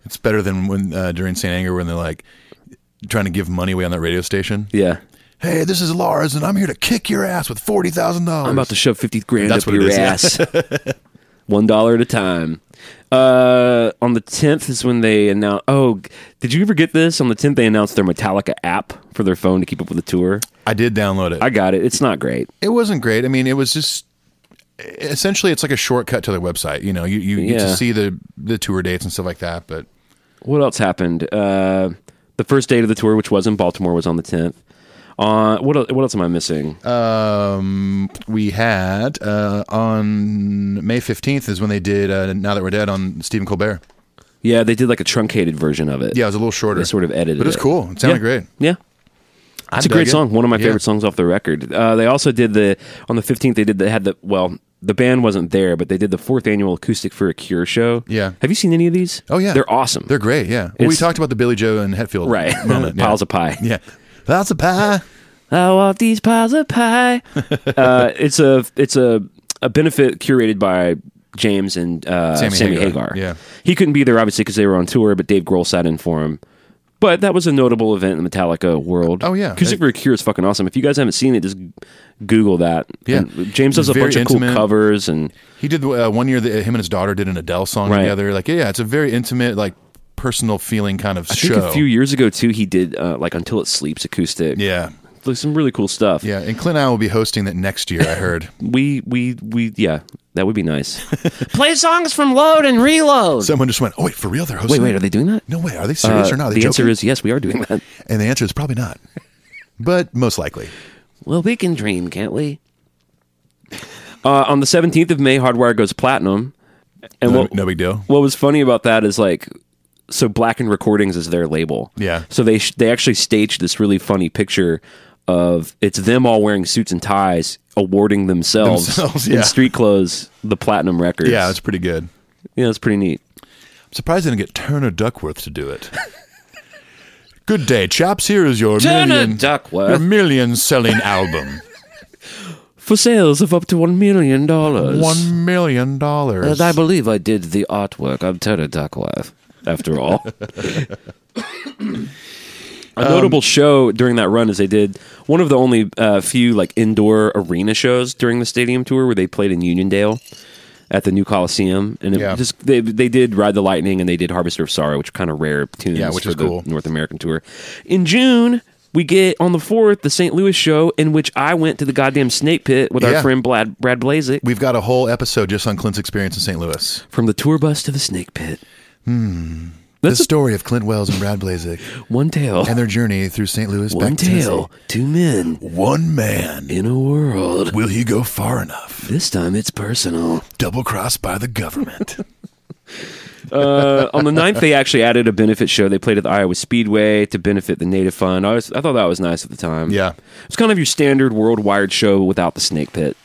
it's better than when during St. Anger when they're like trying to give money away on that radio station. Yeah. Hey, this is Lars, and I'm here to kick your ass with $40,000. I'm about to shove 50 grand That's up what your it is, ass. $1 at a time. On the 10th is when they announced... Oh, did you ever get this? On the 10th, they announced their Metallica app for their phone to keep up with the tour. I did download it. I got it. It's not great. It wasn't great. I mean, it was just... Essentially, it's like a shortcut to their website. You know, you get to see the tour dates and stuff like that, but... What else happened? The first date of the tour, which was in Baltimore, was on the 10th. What else am I missing? We had on May 15th is when they did Now That We're Dead on Stephen Colbert. Yeah, they did like a truncated version of it. Yeah, it was a little shorter. They sort of edited it. But it was cool. It sounded great. Yeah. It's a great song. One of my favorite songs off the record. They also did on the 15th, the band wasn't there, but they did the 4th annual Acoustic for a Cure show. Yeah. Have you seen any of these? Oh, yeah. They're awesome. They're great, yeah. Well, we talked about the Billy Joe and Hetfield moment. Piles of pie. Yeah. Piles of pie. I want these piles of pie. It's a benefit curated by James and Sammy Hagar. Yeah. He couldn't be there, obviously, because they were on tour, but Dave Grohl sat in for him. But that was a notable event in the Metallica world. Oh, yeah. Acoustic for a Cure is fucking awesome. If you guys haven't seen it, just Google that. Yeah. And James does a bunch of cool covers. And he did one year that him and his daughter did an Adele song together. Like, yeah, it's a very intimate, like, personal feeling kind of show. I think a few years ago, too, he did, like, Until It Sleeps acoustic. Yeah. Like, some really cool stuff. Yeah, and Clint and I will be hosting that next year, I heard. Yeah, that would be nice. Play songs from Load and Reload. Someone just went, oh, wait, for real? They're hosting Wait, are they doing that? No way. Are they serious or not? Are they the answer joking? is yes, we are doing that. And the answer is probably not. But most likely. Well, we can dream, can't we? On the 17th of May, Hardwire goes platinum. And no big deal. What was funny about that is like, so Blackened Recordings is their label. Yeah. So they actually staged this really funny picture of it's them all wearing suits and ties awarding themselves in street clothes the platinum records. Yeah, it's pretty good. Yeah, it's pretty neat. I'm surprised they didn't get Turner Duckworth to do it. Good day, chaps. Here is your Duckworth. million-selling album. For sales of up to $1 million. $1 million. And I believe I did the artwork. I'm Turner Duckworth, after all. A notable show during that run is they did one of the only few like indoor arena shows during the stadium tour where they played in Uniondale at the new Coliseum, and they did Ride the Lightning and they did Harvester of Sorrow, which are kind of rare tunes which for is the cool. North American tour. In June, we get on the 4th the St. Louis show, in which I went to the goddamn Snake Pit with our friend Brad Blazek. We've got a whole episode just on Clint's experience in St. Louis. From the tour bus to the Snake Pit. The story of Clint Wells and Brad Blazek One tale. and their journey through St. Louis One back to tale. Tennessee. Two men. One man. In a world. Will he go far enough? This time it's personal. Double-crossed by the government. On the 9th, they actually added a benefit show. They played at the Iowa Speedway to benefit the Native Fund. I thought that was nice at the time. Yeah. It's kind of your standard Worldwired show without the snake pit.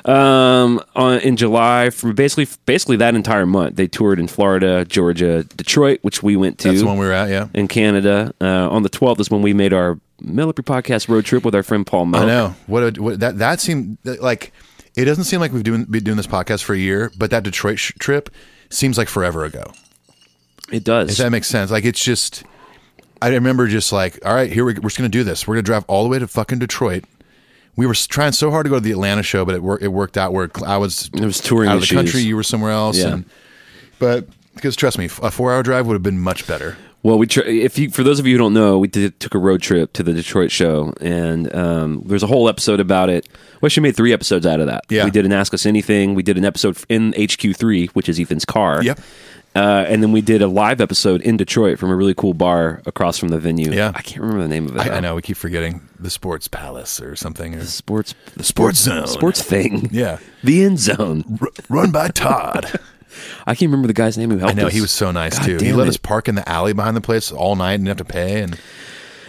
In July, for basically that entire month, they toured in Florida, Georgia, Detroit, which we went to. That's the one we were at, yeah. In Canada. On the 12th is when we made our Metal Up Your Podcast road trip with our friend Paul Monk. I know. That seemed like, it doesn't seem like we've been doing this podcast for a year, but that Detroit trip seems like forever ago. It does. If that makes sense. Like, it's just, I remember just like, all right, we're just going to do this. We're going to drive all the way to fucking Detroit. We were trying so hard to go to the Atlanta show, but it worked out where I was touring out of the issues. country. You were somewhere else. Yeah. But because trust me, a 4-hour drive would have been much better. Well, for those of you who don't know, we took a road trip to the Detroit show, and there's a whole episode about it. We actually made 3 episodes out of that. Yeah. We did an Ask Us Anything. We did an episode in HQ3, which is Ethan's car. Yep. And then we did a live episode in Detroit from a really cool bar across from the venue. Yeah. I can't remember the name of it. I know, we keep forgetting the Sports Palace or something. Or The sports Zone. Sports thing. Yeah. The End Zone. Run by Todd. I can't remember the guy's name who helped us. I know, he was so nice, God too. He damn let it. us park in the alley behind the place all night and didn't have to pay. And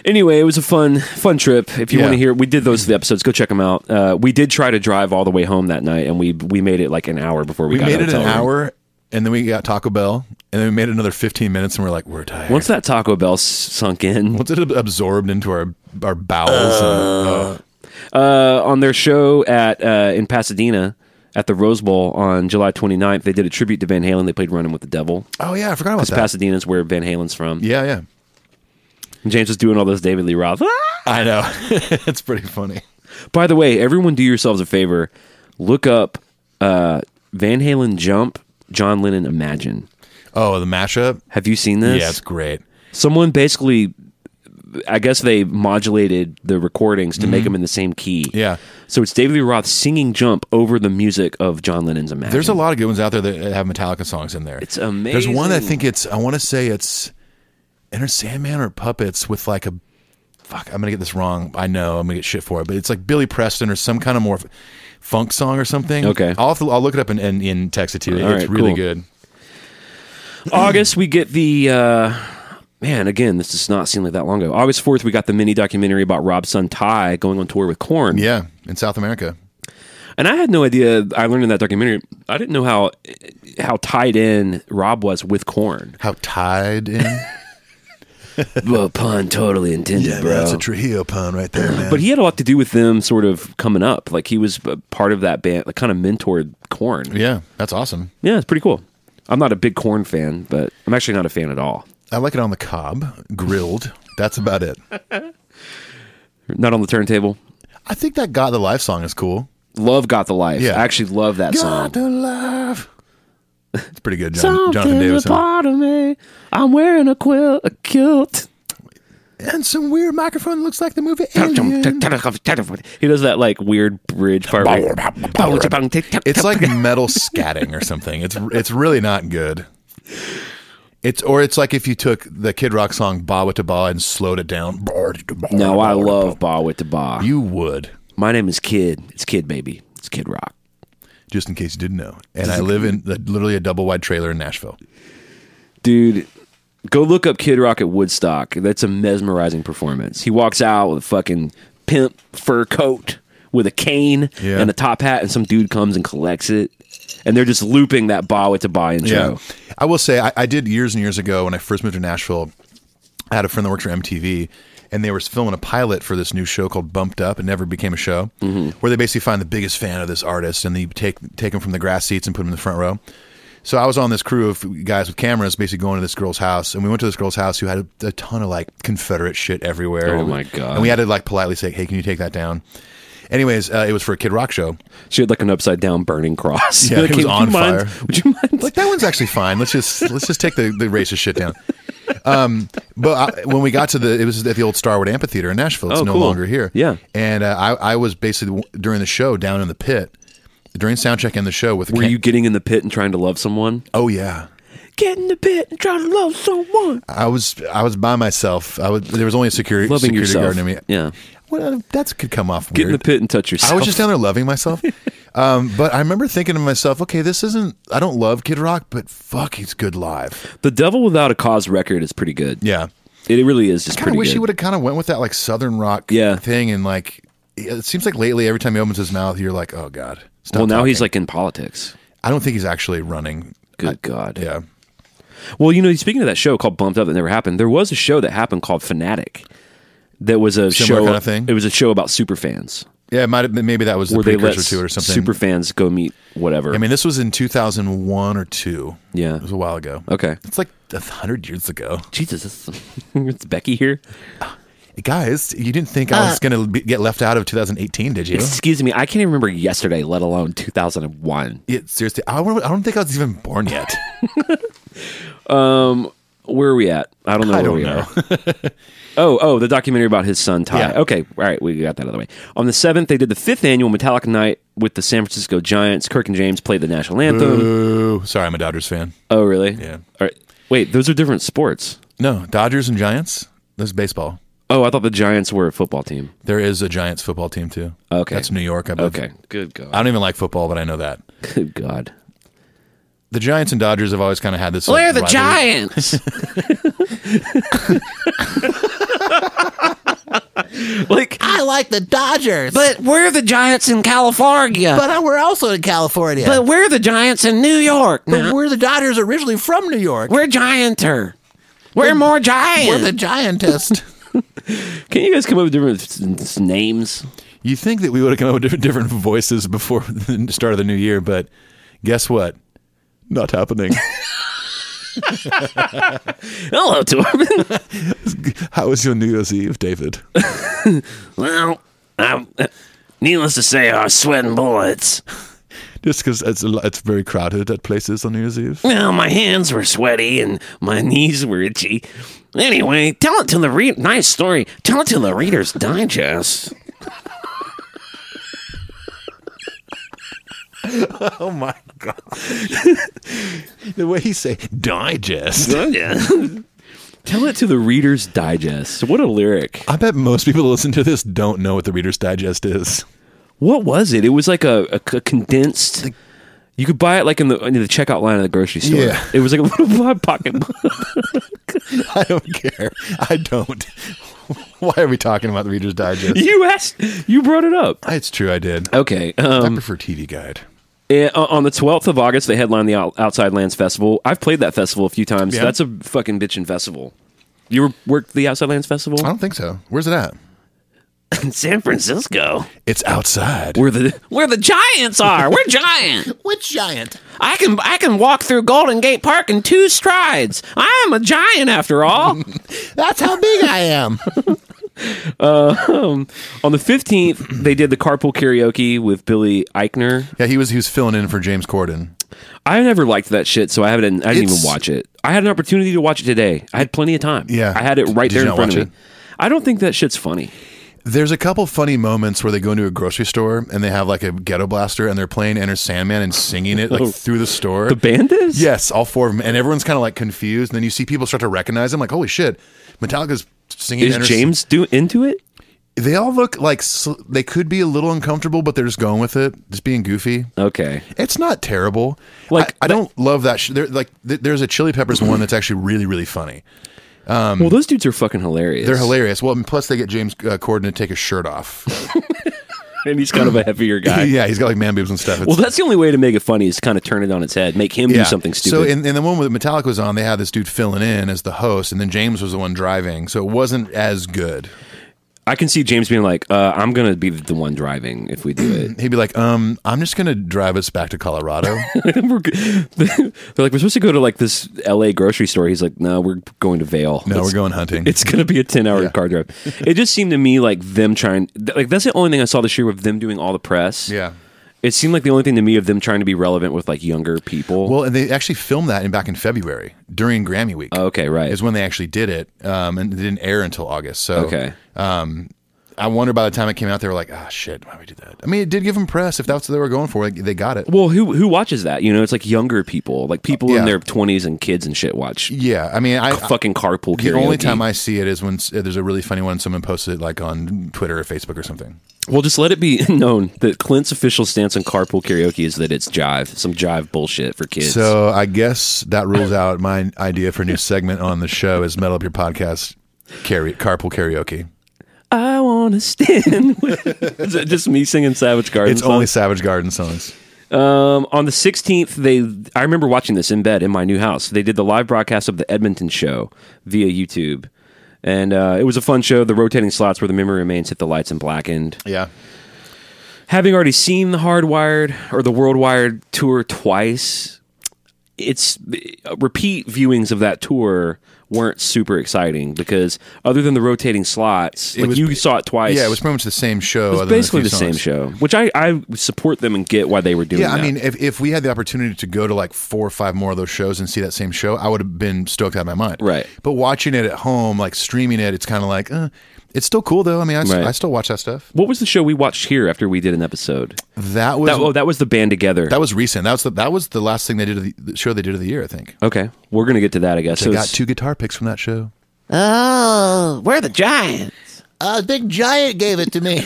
Anyway, it was a fun trip. If you want to hear, we did the episodes. Go check them out. We did try to drive all the way home that night, and we made it like an hour before we got made it hotel an room. hour, and then we got Taco Bell, and then we made it another 15 minutes, and we're like, we're tired. Once that Taco Bell sunk in, Once it absorbed into our bowels. on their show in Pasadena at the Rose Bowl on July 29th, they did a tribute to Van Halen. They played Running with the Devil. Oh, yeah, I forgot about Because that. Pasadena's where Van Halen's from. Yeah, yeah. And James was doing all those David Lee Roth. I know. It's pretty funny. By the way, everyone do yourselves a favor. Look up Van Halen Jump, John Lennon Imagine. Oh, the mashup? Have you seen this? Yeah, it's great. Someone basically, I guess they modulated the recordings to make them in the same key. Yeah. So it's David Lee Roth singing Jump over the music of John Lennon's Imagine. There's a lot of good ones out there that have Metallica songs in there. It's amazing. There's one I think I want to say it's Enter Sandman or Puppets with like I'm going to get this wrong. I know I'm going to get shit for it, but it's like Billy Preston or some kind of more funk song or something. Okay. I'll look it up and text it to you. All It's right, really cool. good. August, we get the... man, again, this does not seem like that long ago. August 4th, we got the mini documentary about Rob's son Ty going on tour with Korn. Yeah, in South America. And I had no idea. I learned in that documentary. I didn't know how tied in Rob was with Korn. How tied in? Well, pun totally intended, bro. That's a Trujillo pun right there, man. But he had a lot to do with them sort of coming up. Like he was a part of that band, like kind of mentored Korn. Yeah, that's awesome. Yeah, it's pretty cool. I'm not a big Korn fan, but I'm actually not a fan at all. I like it on the cob, grilled. That's about it. Not on the turntable. I think that Got the Life song is cool. Love Got the Life. Yeah. I actually love that song. Got the Life. It's pretty good, Jonathan Davis. a part of me. I'm wearing a kilt. And some weird microphone that looks like the movie Alien. He does that like weird bridge part. It's like metal scatting or something. It's really not good. It's like if you took the Kid Rock song Ba With Ba and slowed it down. No, I love Ba With the Ba. You would. My name is Kid. It's Kid, baby. It's Kid Rock. Just in case you didn't know. And I live in literally a double wide trailer in Nashville. Dude, go look up Kid Rock at Woodstock. That's a mesmerizing performance. He walks out with a fucking pimp fur coat with a cane and a top hat, and some dude comes and collects it. And they're just looping that Ba With the Ba intro. Yeah. I will say, I did years and years ago when I first moved to Nashville. I had a friend that worked for MTV, and they were filming a pilot for this new show called Bumped Up. It never became a show, where they basically find the biggest fan of this artist, and they take him from the grass seats and put him in the front row. So I was on this crew of guys with cameras basically going to this girl's house, and we went to this girl's house who had a ton of like Confederate shit everywhere. Oh, my God. And we had to like politely say, hey, can you take that down? Anyways, it was for a Kid Rock show. She had like an upside down burning cross. Yeah, it was on fire. Would you mind? Like, that one's actually fine. Let's just take the racist shit down. But when we got to it was at the old Starwood Amphitheater in Nashville. It's no cool. longer here. Yeah. And I was basically during the show down in the pit during soundcheck and the show with. Were you getting in the pit and trying to love someone? Oh yeah. Get in the pit and try to love someone. I was by myself. There was only a security guard near me. Yeah. Well, that could come off weird. Get in the pit and touch yourself. I was just down there loving myself. But I remember thinking to myself, okay, I don't love Kid Rock, but fuck, he's good live. The Devil Without a Cause record is pretty good. Yeah. It really is just I kind pretty of wish good. he would have kind of went with that like Southern rock thing. And like, it seems like lately, every time he opens his mouth, you're like, oh God. Well, now he's talking. like in politics. I don't think he's actually running. Good God. Yeah. Well, speaking of that show called Bumped Up that never happened, there was a show that happened called Fanatic. That was a Similar show. kind of thing? It was a show about super fans. Yeah, it might have been, maybe that was the Where they let precursor to it or something. super fans go meet whatever. I mean, this was in 2001 or 2. Yeah. It was a while ago. Okay. It's like 100 years ago. Jesus, it's Becky here. Guys, you didn't think I was going to get left out of 2018, did you? Excuse me, I can't even remember yesterday, let alone 2001. Seriously, I don't think I was even born yet. Where are we at? I don't know where we are. Oh, the documentary about his son, Ty. Yeah. Okay, all right, we got that out of the way. On the 7th, they did the 5th annual Metallica night with the San Francisco Giants. Kirk and James played the national anthem. Ooh, sorry, I'm a Dodgers fan. Oh, really? Yeah. All right. Wait, those are different sports. No, Dodgers and Giants, that's baseball. Oh, I thought the Giants were a football team. There is a Giants football team, too. Okay. That's New York, I believe. Okay, good God. I don't even like football, but I know that. Good God. The Giants and Dodgers have always kind of had this. We're the rivalry. Giants! I like the Dodgers, But we're the Giants in California. but we're also in California. But we're the Giants in New York. But we're the Dodgers originally from New York. We're Gianter. We're more giant. We're the giantest. Can you guys come up with different names? You think that we would have come up with different voices before the start of the new year, but guess what? Not happening. Hello, Torben. How was your New Year's Eve, David? Well, needless to say, I was sweating bullets. Just because it's very crowded at places on New Year's Eve. Well, my hands were sweaty and my knees were itchy. Anyway, tell it to the nice story. Tell it to the Reader's Digest. Oh my God. The way he say digest. Tell it to the Reader's Digest. What a lyric. I bet most people who listen to this don't know what the Reader's Digest is. What was it? It was like a condensed. You could buy it like in the checkout line at the grocery store. Yeah. It was like a little pocket book. I don't care. I don't. Why are we talking about the Reader's Digest? You brought it up. It's true, I did. Okay. I prefer TV Guide. On the 12th of August, they headlined the Outside Lands Festival. I've played that festival a few times. Yeah. That's a fucking bitchin' festival. You worked the Outside Lands Festival? I don't think so. Where's it at? In San Francisco. It's outside. Where the Giants are. We're giant. Which giant? I can walk through Golden Gate Park in 2 strides. I'm a giant after all. That's how big I am. On the 15th, they did the carpool karaoke with Billy Eichner. Yeah, he was filling in for James Corden. I never liked that shit, so I didn't even It's- watch it. I had an opportunity to watch it today. I had plenty of time. Yeah. I had it right Did there you in not front of watch me. I don't think that shit's funny. There's a couple funny moments where they go into a grocery store and they have like a ghetto blaster and they're playing Enter Sandman and singing it like through the store. The band is? Yes, all 4 of them. And everyone's kind of like confused. And then you see people start to recognize them like, holy shit, Metallica's singing Is Enter James into it? They all look like they could be a little uncomfortable, but they're just going with it, just being goofy. Okay. It's not terrible. Like, I don't love that. There's a Chili Peppers one that's actually really, really funny. Well, those dudes are fucking hilarious. They're hilarious. Well, and plus they get James Corden to take his shirt off. And he's kind of a heavier guy. Yeah, he's got like man boobs and stuff. Well, that's the only way to make it funny is to kind of turn it on its head, make him do something stupid. So in the one with Metallica was on, they had this dude filling in as the host, and then James was the one driving. So it wasn't as good. I can see James being like, I'm going to be the one driving if we do it. He'd be like, I'm just going to drive us back to Colorado. They're like, we're supposed to go to like this LA grocery store. He's like, no, we're going to Vail. No, we're going hunting. It's going to be a 10-hour Yeah. car drive. It just seemed to me like them trying, like that's the only thing I saw this year with them doing all the press. Yeah. It seemed like the only thing to me of them trying to be relevant with like younger people. Well, and they actually filmed that back in February during Grammy week. Okay, right. Is when they actually did it, and it didn't air until August. So Okay. I wonder by the time it came out, they were like, "Ah, shit, why would we do that?" I mean, it did give them press. If that's what they were going for, they got it. Well, who watches that? You know, it's like younger people, like people Yeah. in their 20s and kids and shit watch. Yeah, I mean, Fucking carpool karaoke. the only time I see it is when there's a really funny one. Someone posted it like on Twitter or Facebook or something. Well, just let it be known that Clint's official stance on carpool karaoke is that it's some jive bullshit for kids. So I guess that rules out my idea for a new segment on the show is Metal Up Your Podcast carpool karaoke. I want to stand. Is it just me singing Savage Garden It's songs? only Savage Garden songs. On the 16th, I remember watching this in bed in my new house. They did the live broadcast of the Edmonton show via YouTube. And it was a fun show. The rotating slots where the memory remains hit the lights and blackened. Yeah. Having already seen the Hardwired or the Worldwired tour twice, it's repeat viewings of that tour weren't super exciting because other than the rotating slots, you saw it twice. Yeah, it was pretty much the same show. It was other than a basically few the same songs. show, which I support them and get why they were doing that. Yeah, I mean, if we had the opportunity to go to like 4 or 5 more of those shows and see that same show, I would have been stoked out of my mind. Right. But watching it at home, like streaming it, it's kind of like, it's still cool though. I mean, I still watch that stuff. What was the show we watched here after we did an episode? That was the Band Together. that was recent. That was the last thing they did the show they did of the year, I think. Okay, we're gonna get to that, I guess. I got 2 guitar picks from that show. Oh, we're the Giants. A big giant gave it to me.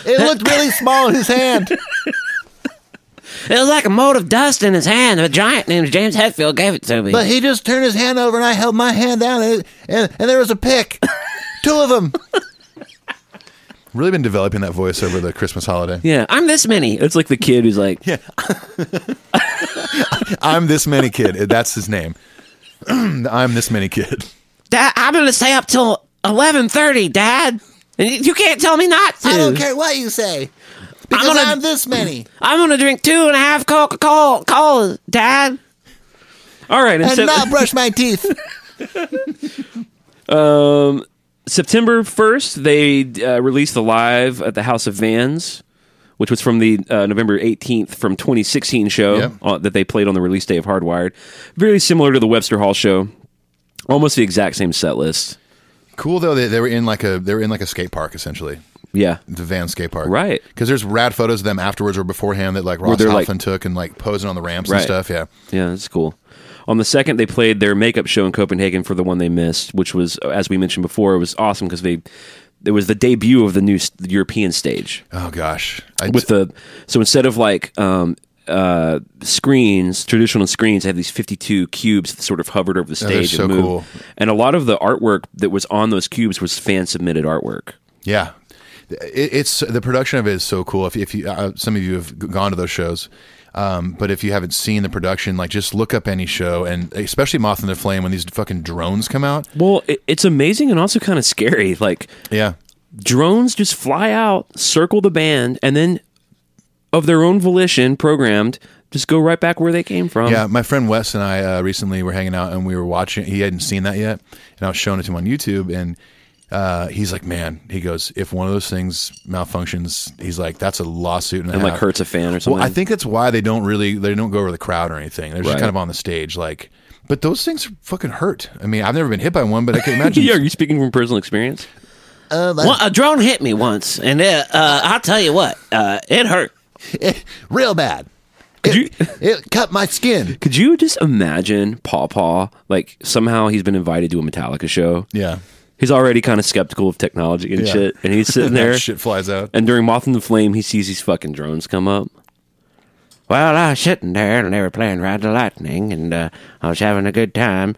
It looked really small in his hand. It was like a mote of dust in his hand. A giant named James Hetfield gave it to me. But he just turned his hand over and I held my hand down and there was a pick. 2 of them. Really been developing that voice over the Christmas holiday. Yeah, I'm this many. It's like the kid who's like, Yeah. I'm this many kid. That's his name. I'm this many kid. Dad, I'm going to stay up till 11:30, Dad. And you can't tell me not to. I don't care what you say. Because I'm this many. I'm going to drink 2.5 Coca-Cola, Dad. all right. And not brush my teeth. September 1st, they released the Live at the House of Vans, which was from the November 18th from 2016 show that they played on the release day of Hardwired. Very similar to the Webster Hall show. Almost the exact same set list. Cool though. They were in like a skate park essentially. Yeah. The Van skate park. Right. Because there's rad photos of them afterwards or beforehand that like Ross Halfin took and like posing on the ramps and stuff. Yeah. Yeah, that's cool. On the 2nd, they played their makeup show in Copenhagen for the one they missed, which was, as we mentioned before, it was awesome because it was the debut of the new European stage. Oh gosh. So instead of like screens, traditional screens, they had these 52 cubes that sort of hovered over the stage so and moved. cool. And a lot of the artwork that was on those cubes was fan submitted artwork. Yeah. It's the production of it is so cool. If you some of you have gone to those shows, but if you haven't seen the production, like just look up any show, and especially Moth and the Flame when these fucking drones come out. Well, it's amazing and also kind of scary. Like, Yeah. drones just fly out, circle the band, and then of their own volition, programmed, just go right back where they came from. Yeah, my friend Wes and I recently were hanging out and we were watching. He hadn't seen that yet, and I was showing it to him on YouTube. And he's like, "Man," he goes, "if one of those things malfunctions, he's like, that's a lawsuit and like hurts a fan or something." Well, I think that's why they don't go over the crowd or anything. They're just Right. kind of on the stage, like. But those things fucking hurt. I mean, I've never been hit by one, but I can imagine. Yeah, are you speaking from personal experience? Well, a drone hit me once, and I'll tell you what, it hurt. Real bad. It cut my skin. Could you just imagine Paw, like somehow he's been invited to a Metallica show? Yeah. He's already kind of skeptical of technology and Yeah. shit, and he's sitting there. Shit flies out. And during Moth and the Flame, he sees these fucking drones come up. Well, I was sitting there, and they were playing Ride the Lightning, and I was having a good time.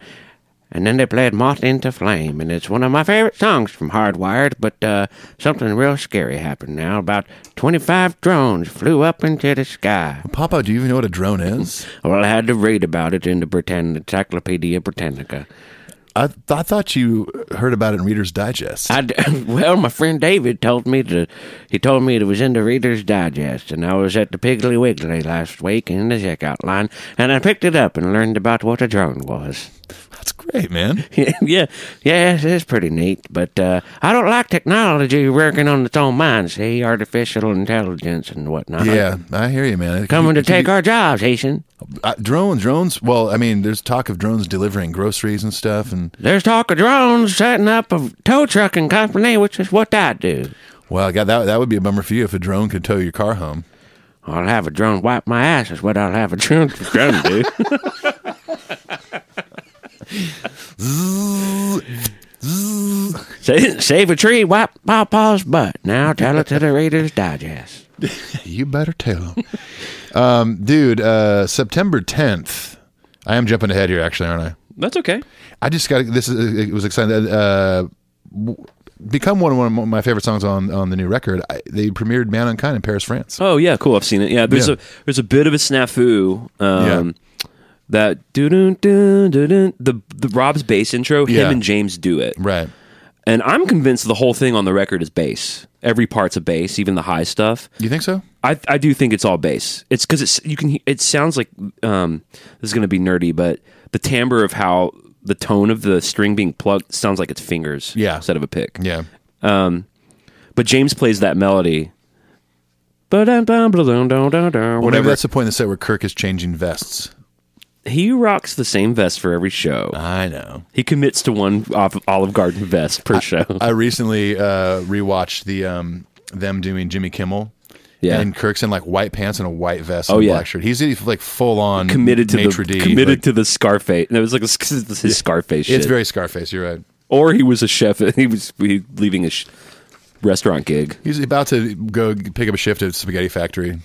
And then they played Moth into Flame, and it's one of my favorite songs from Hardwired, but something real scary happened now. About 25 drones flew up into the sky. Papa, do you even know what a drone is? Well, I had to read about it in the Encyclopedia Britannica. I thought you heard about it in Reader's Digest. Well, my friend David told me it was in the Reader's Digest, and I was at the Piggly Wiggly last week in the checkout line, and I picked it up and learned about what a drone was. That's great. Great, man. yeah, it's pretty neat. But I don't like technology working on its own mind. See, artificial intelligence and whatnot. Yeah, I hear you, man. Coming to take our jobs, Haitian. Drones. Well, I mean, there's talk of drones delivering groceries and stuff, and There's talk of drones setting up a tow trucking company, which is what I do. well, God, that would be a bummer for you if a drone could tow your car home. I'll have a drone wipe my ass is what I'll have a drone do. Save a tree, wipe Pawpaw's butt. Now tell it to the Reader's Digest. You better tell him. Dude, September 10th. I am jumping ahead here, actually, aren't I? That's okay. I just got it was exciting. Become one of my favorite songs on the new record. They premiered "Man Unkind" in Paris, France. Oh yeah, cool. I've seen it. Yeah, there's a bit of a snafu. That the Rob's bass intro, him and James do it. Right. And I'm convinced the whole thing on the record is bass. Every part's a bass, even the high stuff. You think so? I do think it's all bass. It's because it sounds like this is going to be nerdy, but the timbre of how the tone of the string being plucked sounds like it's fingers instead of a pick. Yeah. But James plays that melody. Well, maybe Whatever. that's the point in the set where Kirk is changing vests. He rocks the same vest for every show. I know. He commits to one Olive Garden vest per show. I recently rewatched them doing Jimmy Kimmel. Yeah. And Kirk's in like white pants and a white vest and a black shirt. He's like full on committed to like, to the Scarface. And it was like his Scarface shit. It's very Scarface, you're right. Or he was a chef. He was leaving a restaurant gig. He's about to go pick up a shift at a spaghetti factory.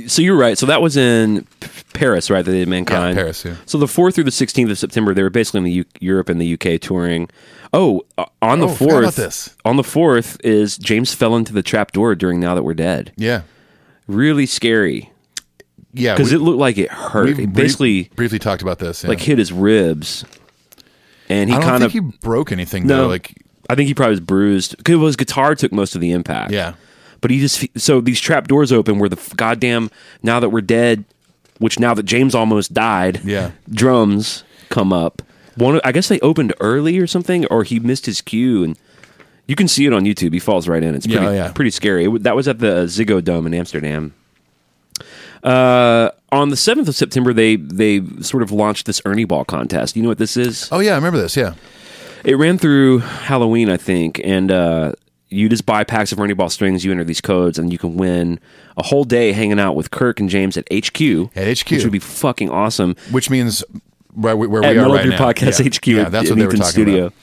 So you're right. So that was in Paris, right? They did Mankind. Yeah, Paris, yeah. So the 4th through the 16th of September, they were basically in Europe and the UK touring. Oh, on the 4th. Forgot about this. On the 4th is James fell into the trap door during Now That We're Dead. Yeah. Really scary. Yeah. Because it looked like it hurt. It basically briefly talked about this. Yeah. like hit his ribs. And I don't think he broke anything though. Like I think he probably was bruised. Because his guitar took most of the impact. Yeah. But so these trap doors open where the goddamn Now That We're Dead, which now that James almost died, drums come up. I guess they opened early or something, or he missed his cue, and you can see it on YouTube. He falls right in. It's pretty scary. That was at the Ziggo Dome in Amsterdam. On the 7th of September, they sort of launched this Ernie Ball contest. You know what this is? Oh yeah, I remember this. Yeah, it ran through Halloween, I think, and you just buy packs of Ernie Ball strings, you enter these codes, and you can win a whole day hanging out with Kirk and James at HQ. At HQ. Which would be fucking awesome. Which means where we at are right now. Podcast HQ yeah, that's what they were talking studio. About.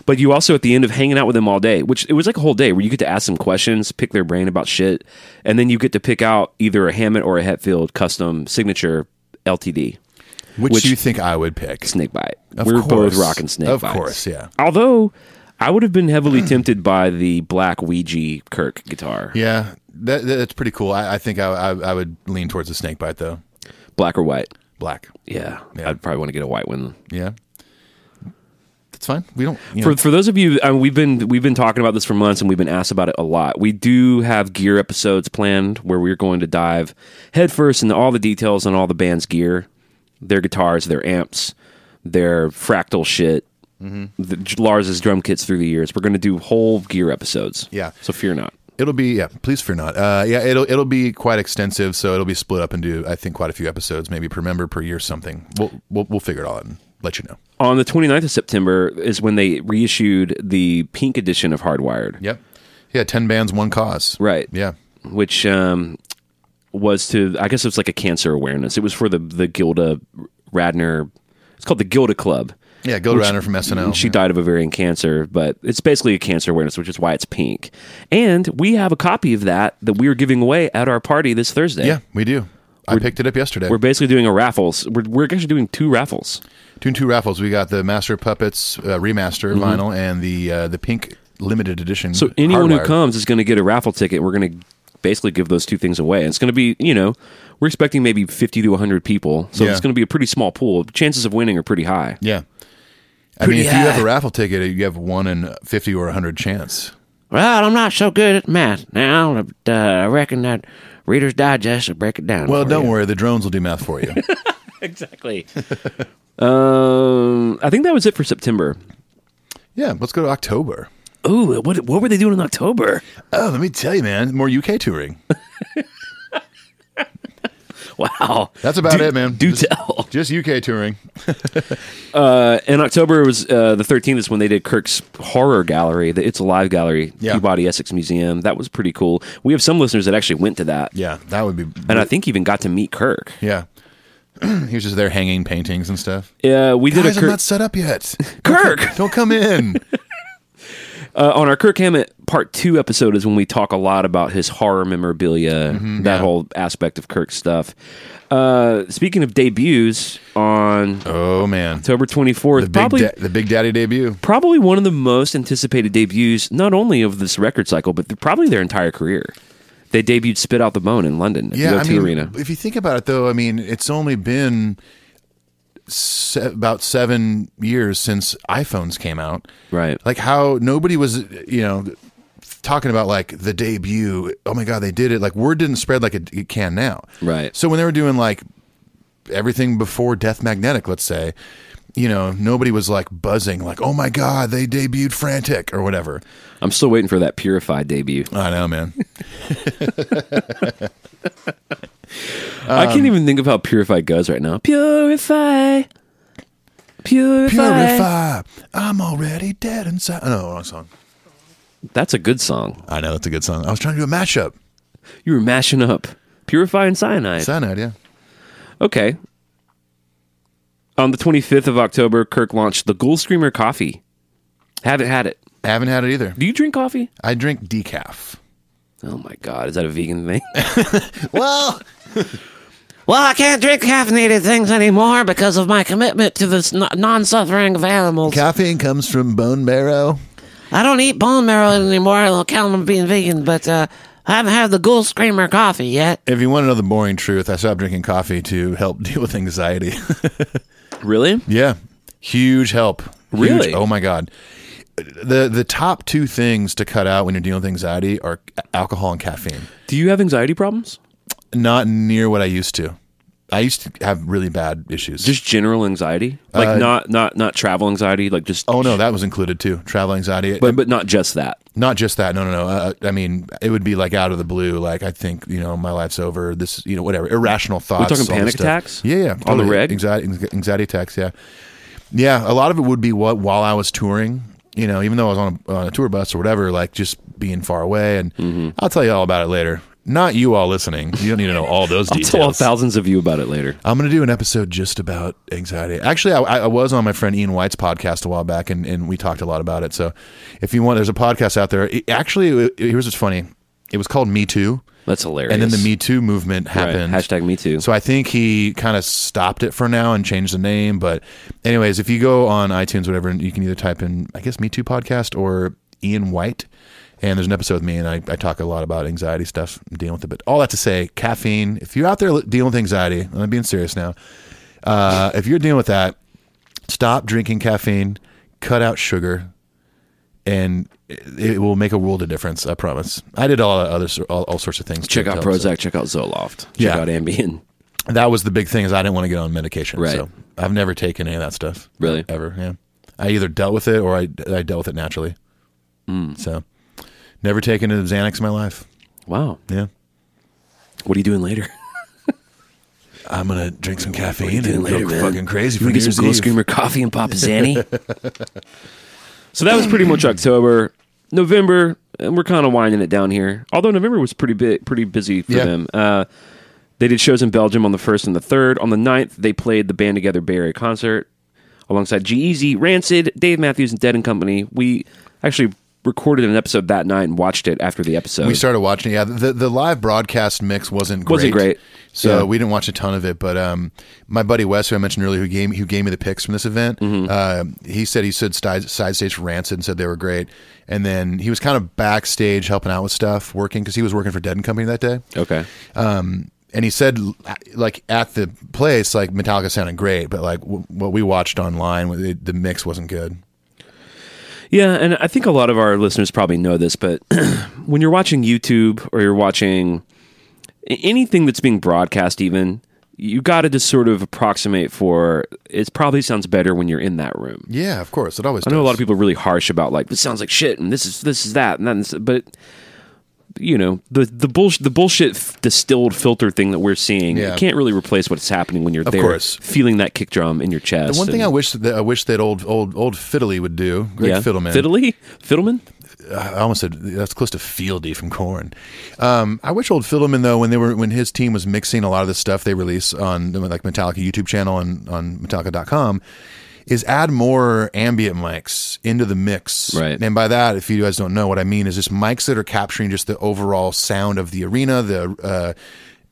But you also, at the end of hanging out with them all day, which it was like a whole day where you get to ask them questions, pick their brain about shit, and then you get to pick out either a Hammett or a Hetfield custom signature LTD. Which do you think I would pick? Snakebite. We're both rocking Snakebite. Of course, yeah. Although I would have been heavily tempted by the black Ouija Kirk guitar. Yeah, that's pretty cool. I think I would lean towards the Snakebite though. Black or white? Black. Yeah. I'd probably want to get a white one. Yeah. That's fine. We don't. For those of you, we've been talking about this for months, and we've been asked about it a lot. We do have gear episodes planned where we're going to dive headfirst into all the details on all the band's gear, their guitars, their amps, their fractal shit, Lars's drum kits through the years. We're going to do whole gear episodes. Yeah. So fear not. It'll be please fear not. It'll be quite extensive, so it'll be split up into I think quite a few episodes, maybe per member per year something. We'll figure it all out and let you know. On the 29th of September is when they reissued the pink edition of Hardwired. Yep. Yeah, 10 bands, 1 cause. Right. Yeah. Which was to, I guess it was like a cancer awareness. It was for the Gilda Radner. It's called the Gilda Club. Yeah, Gilda Radner from SNL. She died of ovarian cancer, but it's basically a cancer awareness, which is why it's pink. And we have a copy of that we're giving away at our party this Thursday. Yeah, we do. I picked it up yesterday. We're basically doing a raffles. We're actually doing 2 raffles. Doing 2 raffles. We got the Master of Puppets remaster vinyl and the pink limited edition. So anyone Hardwired. who comes is going to get a raffle ticket. We're going to basically give those 2 things away. And it's going to be, we're expecting maybe 50 to 100 people. So it's going to be a pretty small pool. Chances of winning are pretty high. Yeah. I mean, if you have a raffle ticket, you have 1 in 50 or 100 chance. Well, I'm not so good at math now, but I reckon that Reader's Digest will break it down. Well, don't worry. The drones will do math for you. Exactly. I think that was it for September. Yeah, let's go to October. Ooh, what were they doing in October? Oh, let me tell you, man. More UK touring. Wow. That's about it, man. Tell. Just UK touring. In October was the 13th is when they did Kirk's horror gallery, the It's Alive gallery, Yeah. Peabody Essex Museum. That was pretty cool. We have some listeners that actually went to that. Yeah, that would be... And I think even got to meet Kirk. Yeah. He was just there hanging paintings and stuff. Yeah, we did Guys, a I'm Kirk... not set up yet. Kirk! Don't come in. On our Kirk Hammett Part 2 episode is when we talk a lot about his horror memorabilia, that whole aspect of Kirk's stuff. Speaking of debuts, on Oh, man. October 24th, The Big Daddy debut. probably one of the most anticipated debuts, not only of this record cycle, but probably their entire career. They debuted Spit Out the Bone in London at the O2 Arena. If you think about it, though, I mean, it's only been about 7 years since iPhones came out. Right. Like how nobody was, talking about like the debut. Oh my God, they did it. Like word didn't spread like it can now. Right. So when they were doing like everything before Death Magnetic, let's say, nobody was like buzzing like, oh my God, they debuted Frantic or whatever. I'm still waiting for that Purified debut. I know, man. I can't even think of how Purified goes right now. Purify. I'm already dead inside. Oh, no, wrong song. That's a good song. I know, that's a good song. I was trying to do a mashup. You were mashing up Purify and Cyanide. Cyanide, yeah. Okay. On the 25th of October, Kirk launched the Ghoul Screamer Coffee. Haven't had it. I haven't had it either. Do you drink coffee? I drink decaf. Oh my God, is that a vegan thing? Well, I can't drink caffeinated things anymore because of my commitment to this non-suffering of animals. Caffeine comes from bone marrow. I don't eat bone marrow anymore. I'll count on being vegan, but I haven't had the Ghoul Screamer coffee yet. If you want to know the boring truth, I stopped drinking coffee to help deal with anxiety. Really? Yeah. Huge help. Really? Huge. Oh my God. The top two things to cut out when you're dealing with anxiety are alcohol and caffeine. Do you have anxiety problems? Not near what I used to. I used to have really bad issues. Just general anxiety? Like not travel anxiety, like just... Oh no, that was included too. Travel anxiety. But not just that. Not just that. No. I mean, it would be like out of the blue. Like I think, my life's over. This, whatever. Irrational thoughts. We're talking all panic this stuff. attacks? Yeah. On the totally. reg? Anxiety attacks, yeah. Yeah, a lot of it would be while I was touring, even though I was on a tour bus or whatever, like just being far away. And I'll tell you all about it later. Not you all listening. You don't need to know all those details. I'll tell thousands of you about it later. I'm going to do an episode just about anxiety. Actually, I was on my friend Ian White's podcast a while back, and we talked a lot about it. So if you want, there's a podcast out there. Here's what's funny. It was called Me Too. That's hilarious. And then the Me Too movement happened. Right. Hashtag Me Too. So I think he kind of stopped it for now and changed the name. But anyways, if you go on iTunes, whatever, you can either type in, I guess, Me Too podcast or Ian White. And there's an episode with me, and I talk a lot about anxiety stuff and dealing with it. But all that to say, caffeine, if you're out there dealing with anxiety, I'm being serious now. If you're dealing with that, stop drinking caffeine, cut out sugar, and it will make a world of difference, I promise. I did all sorts of things. Check out Prozac, check out Zoloft, check out Ambien. That was the big thing, is I didn't want to get on medication. Right. So I've never taken any of that stuff. Really? Ever, yeah. I either dealt with it or I dealt with it naturally. So... Never taken a Xanax in my life. Wow. Yeah. What are you doing later? I'm going to drink some caffeine and later, go man? fucking crazy for You New get Year's some Ghoul Eve. Screamer coffee and pop a Zanny. So that was pretty much October. November, and we're kind of winding it down here. Although November was pretty busy for them. They did shows in Belgium on the 1st and the 3rd. On the 9th, they played the Band Together Bay Area concert alongside G-Eazy, Rancid, Dave Matthews, and Dead & Company. We actually recorded an episode that night and watched it after the episode. We started watching it. Yeah, the live broadcast mix wasn't great. So we didn't watch a ton of it. But my buddy Wes, who I mentioned earlier, who gave me the picks from this event, he said side stage Rancid and said they were great. And then he was kind of backstage helping out with stuff, working, because he was working for Dead & Company that day. Okay. And he said, like, at the place, like, Metallica sounded great, but like what we watched online, the mix wasn't good. Yeah, and I think a lot of our listeners probably know this, but when you're watching YouTube or you're watching anything that's being broadcast even, you got to just sort of approximate for. It probably sounds better when you're in that room. Yeah, of course. It always. I know a lot of people are really harsh about like this sounds like shit and this is that and that, but you know the bullshit distilled filter thing that we're seeing, it can't really replace what's happening when you're there, course. Feeling that kick drum in your chest. The one thing I wish that old Fiddly would do, Greg Fiddleman. Fiddleman? I almost said that's close to Fieldy from Korn. I wish old Fiddleman though, when his team was mixing a lot of the stuff they release on the like Metallica YouTube channel and on Metallica.com, is add more ambient mics into the mix. Right. And by that, if you guys don't know what I mean, is just mics that are capturing just the overall sound of the arena, the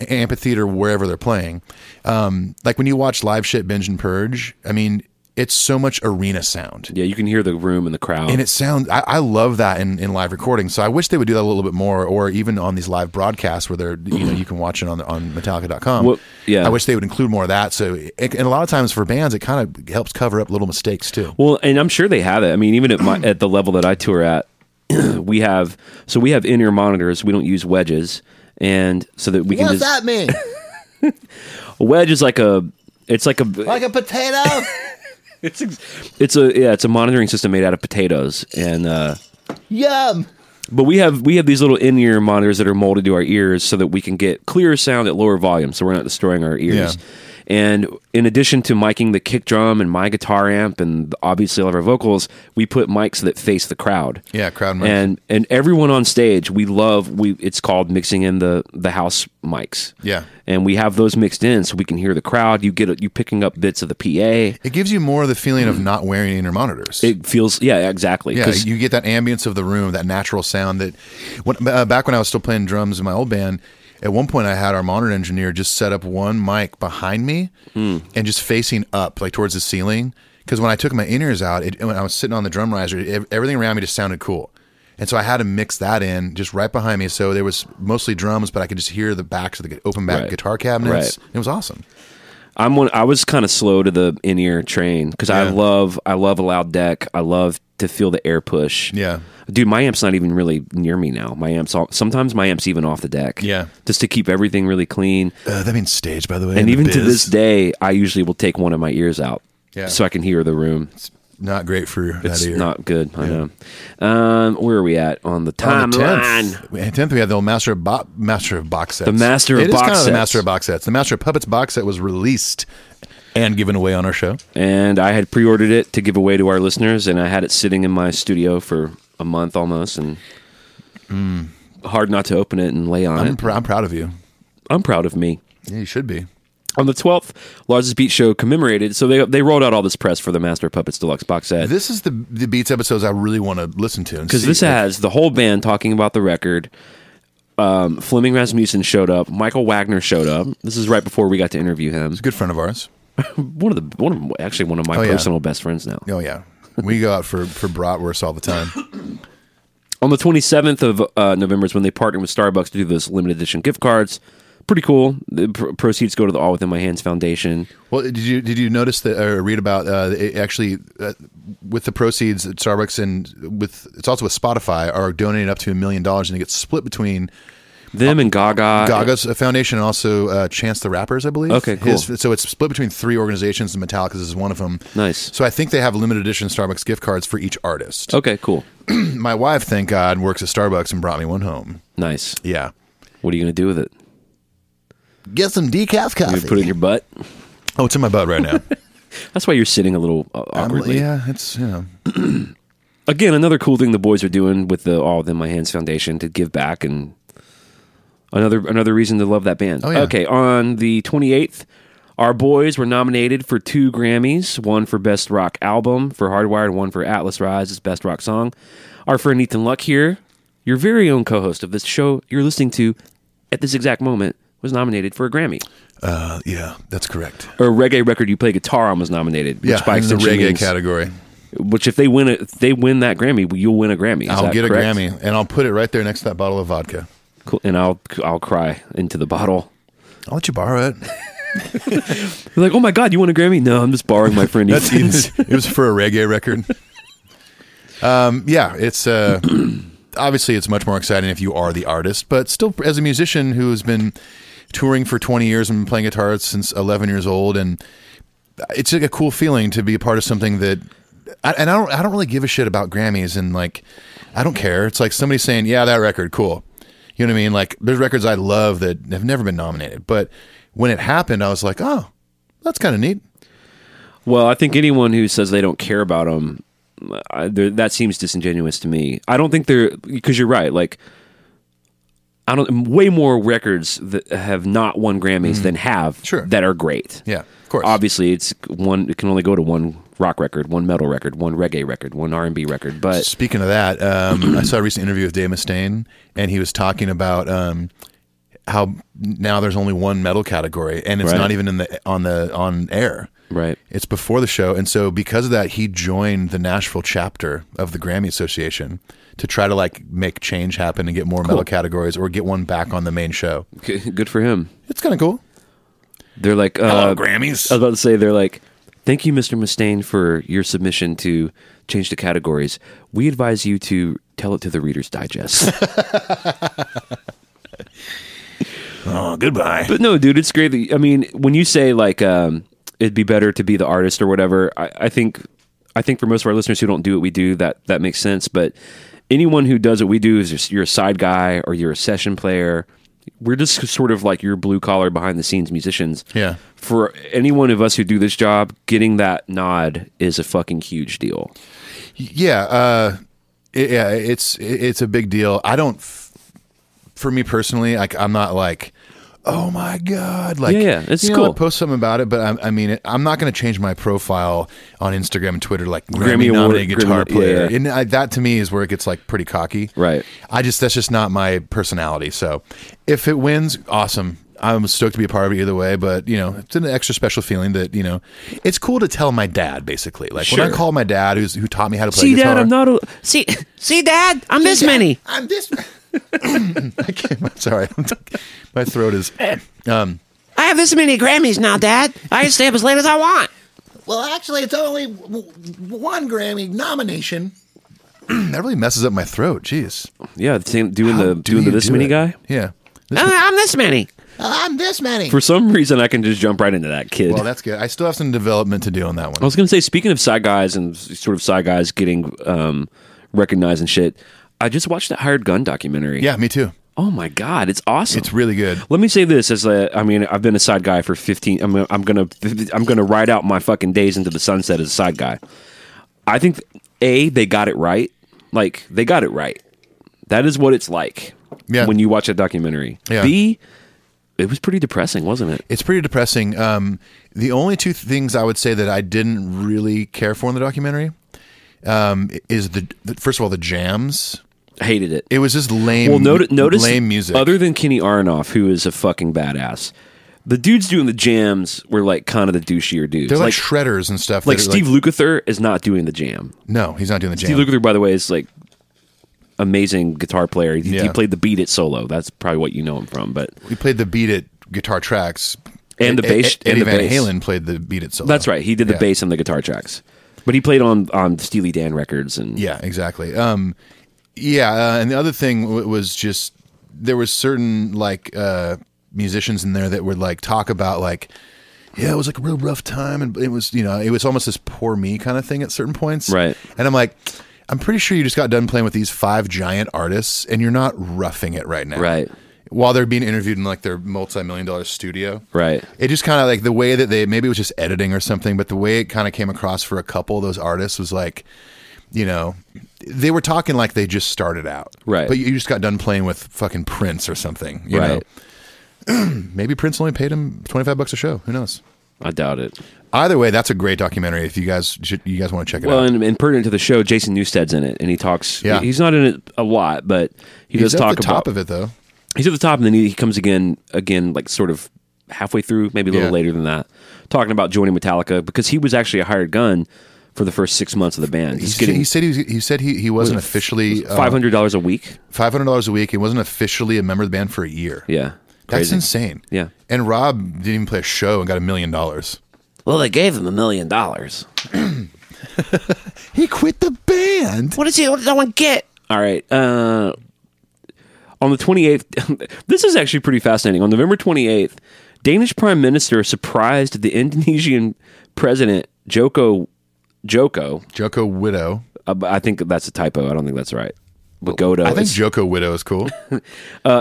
amphitheater, wherever they're playing. Like when you watch Live Shit, Binge and Purge, I mean, it's so much arena sound. Yeah, you can hear the room and the crowd. And it sounds, I love that in live recording. So I wish they would do that a little bit more, or even on these live broadcasts where they're, you can watch it on Metallica.com. Well, yeah. I wish they would include more of that. So, and a lot of times for bands, it kind of helps cover up little mistakes too. Well, and I'm sure they have it. I mean, even at the level that I tour at, we have in-ear monitors. We don't use wedges, and so that we can. What does that mean? A wedge is like a Like a potato? It's a monitoring system made out of potatoes, and Yum. but we have these little in-ear monitors that are molded to our ears so that we can get clearer sound at lower volume, so we're not destroying our ears. Yeah. And in addition to miking the kick drum and my guitar amp and obviously all of our vocals, we put mics that face the crowd. Yeah, crowd mics. And everyone on stage, it's called mixing in the house mics. Yeah. And we have those mixed in so we can hear the crowd. You picking up bits of the PA. It gives you more of the feeling of not wearing inner monitors. It feels, yeah, exactly. Yeah, you get that ambience of the room, that natural sound that back when I was still playing drums in my old band, at one point I had our monitor engineer just set up one mic behind me and just facing up, like towards the ceiling. Because when I took my in-ears out, when I was sitting on the drum riser, everything around me just sounded cool. And so I had to mix that in just right behind me. So there was mostly drums, but I could just hear the backs of the open back guitar cabinets. Right. It was awesome. I was kind of slow to the in-ear train because I love a loud deck. I love to feel the air push. Yeah. Dude, my amp's not even really near me now. Sometimes my amp's even off the deck. Yeah. Just to keep everything really clean. That means stage, by the way. And even to this day, I usually will take one of my ears out so I can hear the room. It's not great for that it's ear. Not good, I know. Where are we at on the timeline? 10th, we have the old Master of Box Sets. The Master of It is Box kind of Sets. the Master of Box Sets. The Master of Puppets box set was released and given away on our show. And I had pre-ordered it to give away to our listeners, and I had it sitting in my studio for a month almost, and hard not to open it and lay on it. I'm proud of you. I'm proud of me. Yeah, you should be. On the 12th, Lars's Beat Show commemorated, so they rolled out all this press for the Master of Puppets Deluxe box set. This is the Beats episodes I really want to listen to. Because this has the whole band talking about the record. Fleming Rasmussen showed up. Michael Wagner showed up. This is right before we got to interview him. He's a good friend of ours. one of my personal best friends now. Oh, yeah. We go out for bratwurst all the time. On the 27th of November is when they partnered with Starbucks to do those limited edition gift cards. Pretty cool. The proceeds go to the All Within My Hands Foundation. Well, did you notice that or read about with the proceeds at Starbucks and it's also with Spotify are donating up to $1 million and it gets split between them and Gaga's foundation and also Chance the Rappers, I believe. Okay, cool. So it's split between 3 organizations and Metallica's is one of them. Nice. So I think they have limited edition Starbucks gift cards for each artist. Okay, cool. My wife, thank God, works at Starbucks and brought me one home. Nice. Yeah. What are you going to do with it? Get some decaf coffee. You gonna put it in your butt? Oh, it's in my butt right now. That's why you're sitting a little awkwardly. Yeah, it's, Again, another cool thing the boys are doing with the All Within My Hands Foundation to give back, and another reason to love that band. Oh, yeah. Okay, on the 28th, our boys were nominated for 2 Grammys, one for Best Rock Album for Hardwired, one for Atlas Rise as Best Rock Song. Our friend Ethan Luck here, your very own co-host of this show you're listening to at this exact moment, was nominated for a Grammy. Yeah, that's correct. Or a reggae record you play guitar on was nominated. Which by in the reggae category. Which if they win that Grammy, you'll win a Grammy. I'll get correct? A Grammy, and I'll put it right there next to that bottle of vodka. Cool. And I'll cry into the bottle. I'll let you borrow it. You're like, oh my God, you won a Grammy? No, I'm just borrowing my friend Ethan's. It was for a reggae record. Yeah, it's obviously it's much more exciting if you are the artist, but still, as a musician who's been touring for 20 years and been playing guitar since 11 years old, and it's like a cool feeling to be a part of something that. I don't really give a shit about Grammys, and like I don't care. It's like somebody saying, "Yeah, that record, cool." You know what I mean? Like there's records I love that have never been nominated, but when it happened, I was like, "Oh, that's kind of neat." Well, I think anyone who says they don't care about them, that seems disingenuous to me. I don't think they're, because you're right. Like, way more records that have not won Grammys than have that are great. Yeah, of course. Obviously, it can only go to one rock record, one metal record, one reggae record, one R&B record. But speaking of that, I saw a recent interview with Dave Mustaine, and he was talking about how now there's only one metal category, and it's not even on air. Right. It's before the show. And so because of that, he joined the Nashville chapter of the Grammy Association to try to like make change happen and get more metal categories or get one back on the main show. Good for him. It's kind of cool. They're like, hello, Grammys. I was about to say, they're like, thank you, Mr. Mustaine, for your submission to change the categories. We advise you to tell it to the Reader's Digest. Oh, goodbye. But no, dude, it's great. I mean, when you say like, it'd be better to be the artist or whatever. I think for most of our listeners who don't do what we do, that makes sense. But anyone who does what we do is you're a side guy or you're a session player. We're just sort of like your blue collar behind the scenes musicians. Yeah. For any one of us who do this job, getting that nod is a fucking huge deal. Yeah. It's a big deal. For me personally, like I'm not like, oh my God. Like, yeah, it's cool. I'll post something about it, but I'm not going to change my profile on Instagram and Twitter like Grammy Grammy-nominated guitar player. Yeah. And that to me is where it gets like pretty cocky. Right. That's just not my personality. So if it wins, awesome. I'm stoked to be a part of it either way, but it's an extra special feeling that, it's cool to tell my dad basically. Like when I call my dad who taught me how to play guitar. Dad, I'm not See, Dad, I'm this many. I'm this I can't, sorry. My throat is I have this many Grammys now, Dad. I can stay up as late as I want. Well, actually, it's only one Grammy nomination. That really messes up my throat. Jeez. Yeah, doing the this many guy. Yeah. I'm this many. I'm this many. For some reason, I can just jump right into that, kid. Well, that's good. I still have some development to do on that one. I was going to say, speaking of side guys and sort of side guys getting recognized and shit, I just watched that Hired Gun documentary. Yeah, me too. Oh my God, it's awesome. It's really good. Let me say this I've been a side guy for 15. I'm gonna ride out my fucking days into the sunset as a side guy. I think they got it right. Like they got it right. That is what it's like when you watch a documentary. Yeah. B, it was pretty depressing, wasn't it? It's pretty depressing. The only two things I would say that I didn't really care for in the documentary is first of all the jams. Hated it. It was just lame. Well, notice lame music. Other than Kenny Aronoff, who is a fucking badass, the dudes doing the jams were like kind of the douchier dudes. They're like shredders and stuff. Like Steve Lukather is not doing the jam. No, he's not doing the jam. Steve Lukather, by the way, is like amazing guitar player. He played the Beat It solo. That's probably what you know him from. But he played the Beat It guitar tracks and the bass. Eddie and the Van bass. Halen played the Beat It solo. That's right. He did the bass and the guitar tracks. But he played on Steely Dan records and exactly. And the other thing was just there was certain like musicians in there that would like talk about like, it was like a real rough time, and it was it was almost this poor me kind of thing at certain points, right? And I'm like, I'm pretty sure you just got done playing with these 5 giant artists, and you're not roughing it right now, right? While they're being interviewed in like their multi-million-dollar studio, right? It just kind of like the way that maybe it was just editing or something, but the way it kind of came across for a couple of those artists was like, they were talking like they just started out. Right. But you just got done playing with fucking Prince or something. You know? Maybe Prince only paid him $25 a show. Who knows? I doubt it. Either way, that's a great documentary if you guys want to check it out. Well, and pertinent to the show, Jason Newsted's in it, and he talks. Yeah. He's not in it a lot, but he's at the top of it, though. He's at the top, and then he comes again, like sort of halfway through, maybe a little later than that, talking about joining Metallica because he was actually a hired gun for the first 6 months of the band. He said he wasn't officially $500 a week. $500 a week. He wasn't officially a member of the band for a year. Yeah, that's insane. Yeah, and Rob didn't even play a show and got $1 million. Well, they gave him $1 million. He quit the band. What does no one get? All right. On the 28th, this is actually pretty fascinating. On November 28th, Danish Prime Minister surprised the Indonesian President Joko Widow. I think that's a typo. I don't think that's right. But Godo. I think Joko Widow is cool.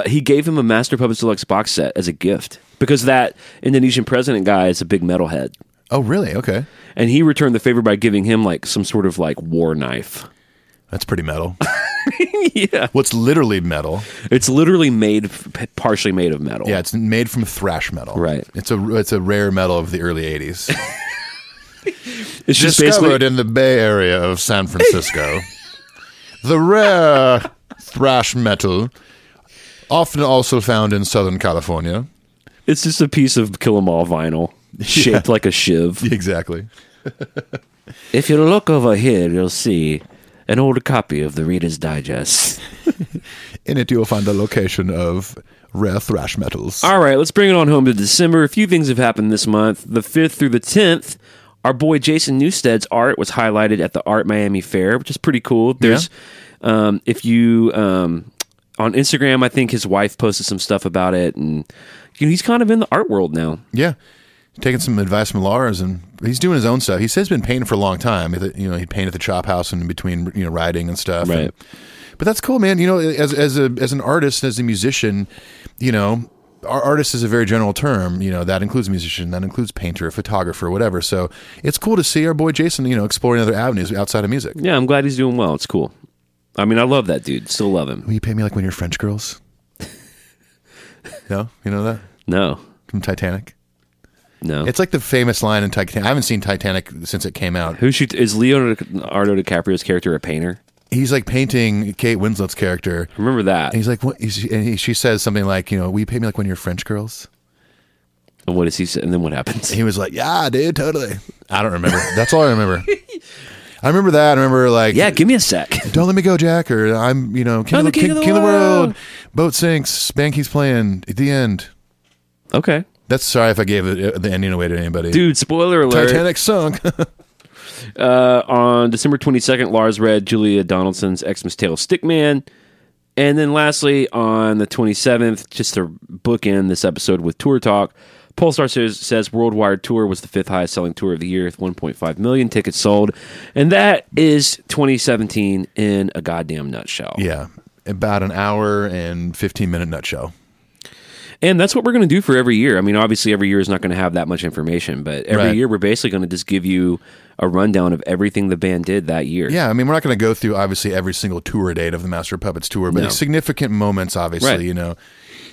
He gave him a Master Puppets Deluxe box set as a gift because that Indonesian president guy is a big metalhead. Oh, really? Okay. And he returned the favor by giving him like some sort of like war knife. That's pretty metal. Yeah. What's literally metal? It's literally partially made of metal. Yeah, it's made from thrash metal. Right. It's a rare metal of the early 80s. It's just discovered in the Bay Area of San Francisco. The rare thrash metal, often also found in Southern California. It's just a piece of Kill 'Em All vinyl shaped like a shiv. Exactly. If you look over here, you'll see an old copy of the Reader's Digest. In it, you'll find the location of rare thrash metals. All right, let's bring it on home to December. A few things have happened this month. The 5th through the 10th, our boy Jason Newsted's art was highlighted at the Art Miami Fair, which is pretty cool. There's, if you, on Instagram, I think his wife posted some stuff about it, and he's kind of in the art world now. Yeah. Taking some advice from Lars, and he's doing his own stuff. He says he's been painting for a long time. He painted at the Chop House and in between, writing and stuff. Right. But that's cool, man. As an artist, as a musician, our artist is a very general term. That includes musician, that includes painter, photographer, whatever. So it's cool to see our boy Jason, exploring other avenues outside of music. Yeah, I'm glad he's doing well. It's cool. I mean, I love that dude. Still love him. Will you pay me like one of your French girls? No? You know that? No. From Titanic? No. It's like the famous line in Titanic. I haven't seen Titanic since it came out. Is Leonardo DiCaprio's character a painter? He's like painting Kate Winslet's character. I remember that. And he's like, what? She says something like, will you pay me like one of your French girls? And what does he say? And then what happens? He was like, yeah, dude, totally. I don't remember. That's all I remember. I remember that. I remember like, yeah, give me a sec. Don't let me go, Jack. Or I'm, king of the world. Boat sinks. Band keeps playing. At the end. Okay. That's sorry if I gave the ending away to anybody. Dude, spoiler alert. Titanic sunk. On December 22nd, Lars read Julia Donaldson's Xmas Tale Stickman. And then lastly, on the 27th, just to bookend this episode with Tour Talk, Polestar says Worldwired Tour was the 5th highest selling tour of the year with 1.5 million tickets sold. And that is 2017 in a goddamn nutshell. Yeah, about an hour and 15-minute nutshell. And that's what we're going to do for every year. I mean, obviously, every year is not going to have that much information, but every year we're basically going to just give you a rundown of everything the band did that year. Yeah, I mean, we're not going to go through, obviously, every single tour date of the Master of Puppets tour, but significant moments, obviously,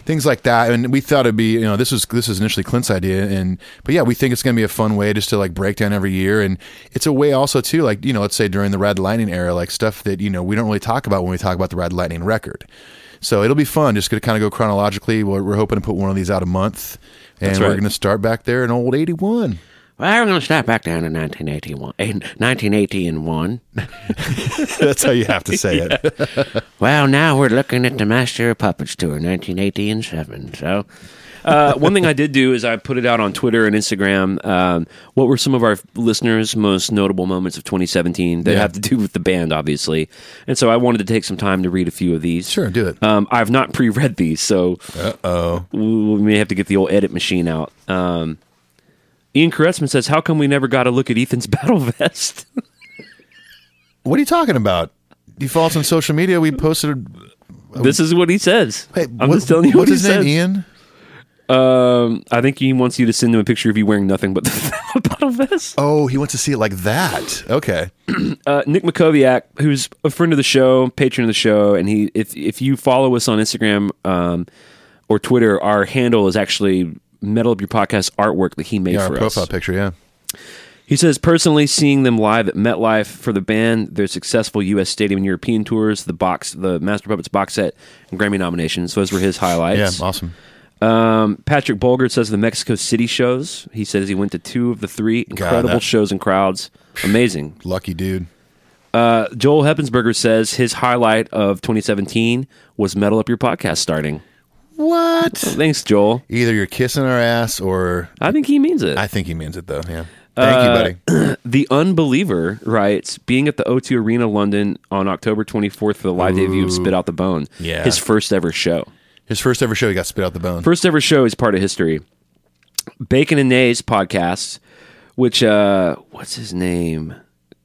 things like that. And we thought it'd be, this was initially Clint's idea, but yeah, we think it's going to be a fun way just to like break down every year, and it's a way also too, like let's say during the Ride the Lightning era, like stuff that we don't really talk about when we talk about the Ride the Lightning record. So it'll be fun. Just going to kind of go chronologically. We're hoping to put one of these out a month, and we're going to start back there in old 81. Well, we're going to start back down in 1980 and 1. That's how you have to say it. Well, now we're looking at the Master of Puppets tour, 1980 and 7. So, one thing I did do is I put it out on Twitter and Instagram. What were some of our listeners' most notable moments of 2017 that have to do with the band, obviously? And so I wanted to take some time to read a few of these. Sure, do it. I've not pre-read these, so we may have to get the old edit machine out. Ian Koretzman says, how come we never got a look at Ethan's battle vest? What are you talking about? You follow us on social media. We posted. This is what he says. Hey, I'm just telling you what he says. What's his name, Ian? I think he wants you to send him a picture of you wearing nothing but the battle vest. Oh, he wants to see it like that. Okay. Nick Makoviak, who's a friend of the show, patron of the show, and if you follow us on Instagram or Twitter, our handle is actually Metal Up Your Podcast artwork that he made for us. Our profile picture, yeah. He says, personally, seeing them live at MetLife for the band, their successful U.S. stadium and European tours, the Master Puppets box set, and Grammy nominations. Those were his highlights. Yeah, awesome. Patrick Bolgert says the Mexico City shows. He says he went to 2 of the 3 incredible shows and crowds. Amazing. Lucky dude. Joel Heppensberger says his highlight of 2017 was Metal Up Your Podcast starting. What? Thanks, Joel. Either you're kissing our ass or... I think he means it. I think he means it, though, yeah. Thank you, buddy. The Unbeliever writes, being at the O2 Arena, London on October 24th for the live debut of Spit Out the Bone. Yeah. His first ever show. His first ever show, he got spit out the bone. First ever show is part of history. Bacon and Nays podcast, which, what's his name?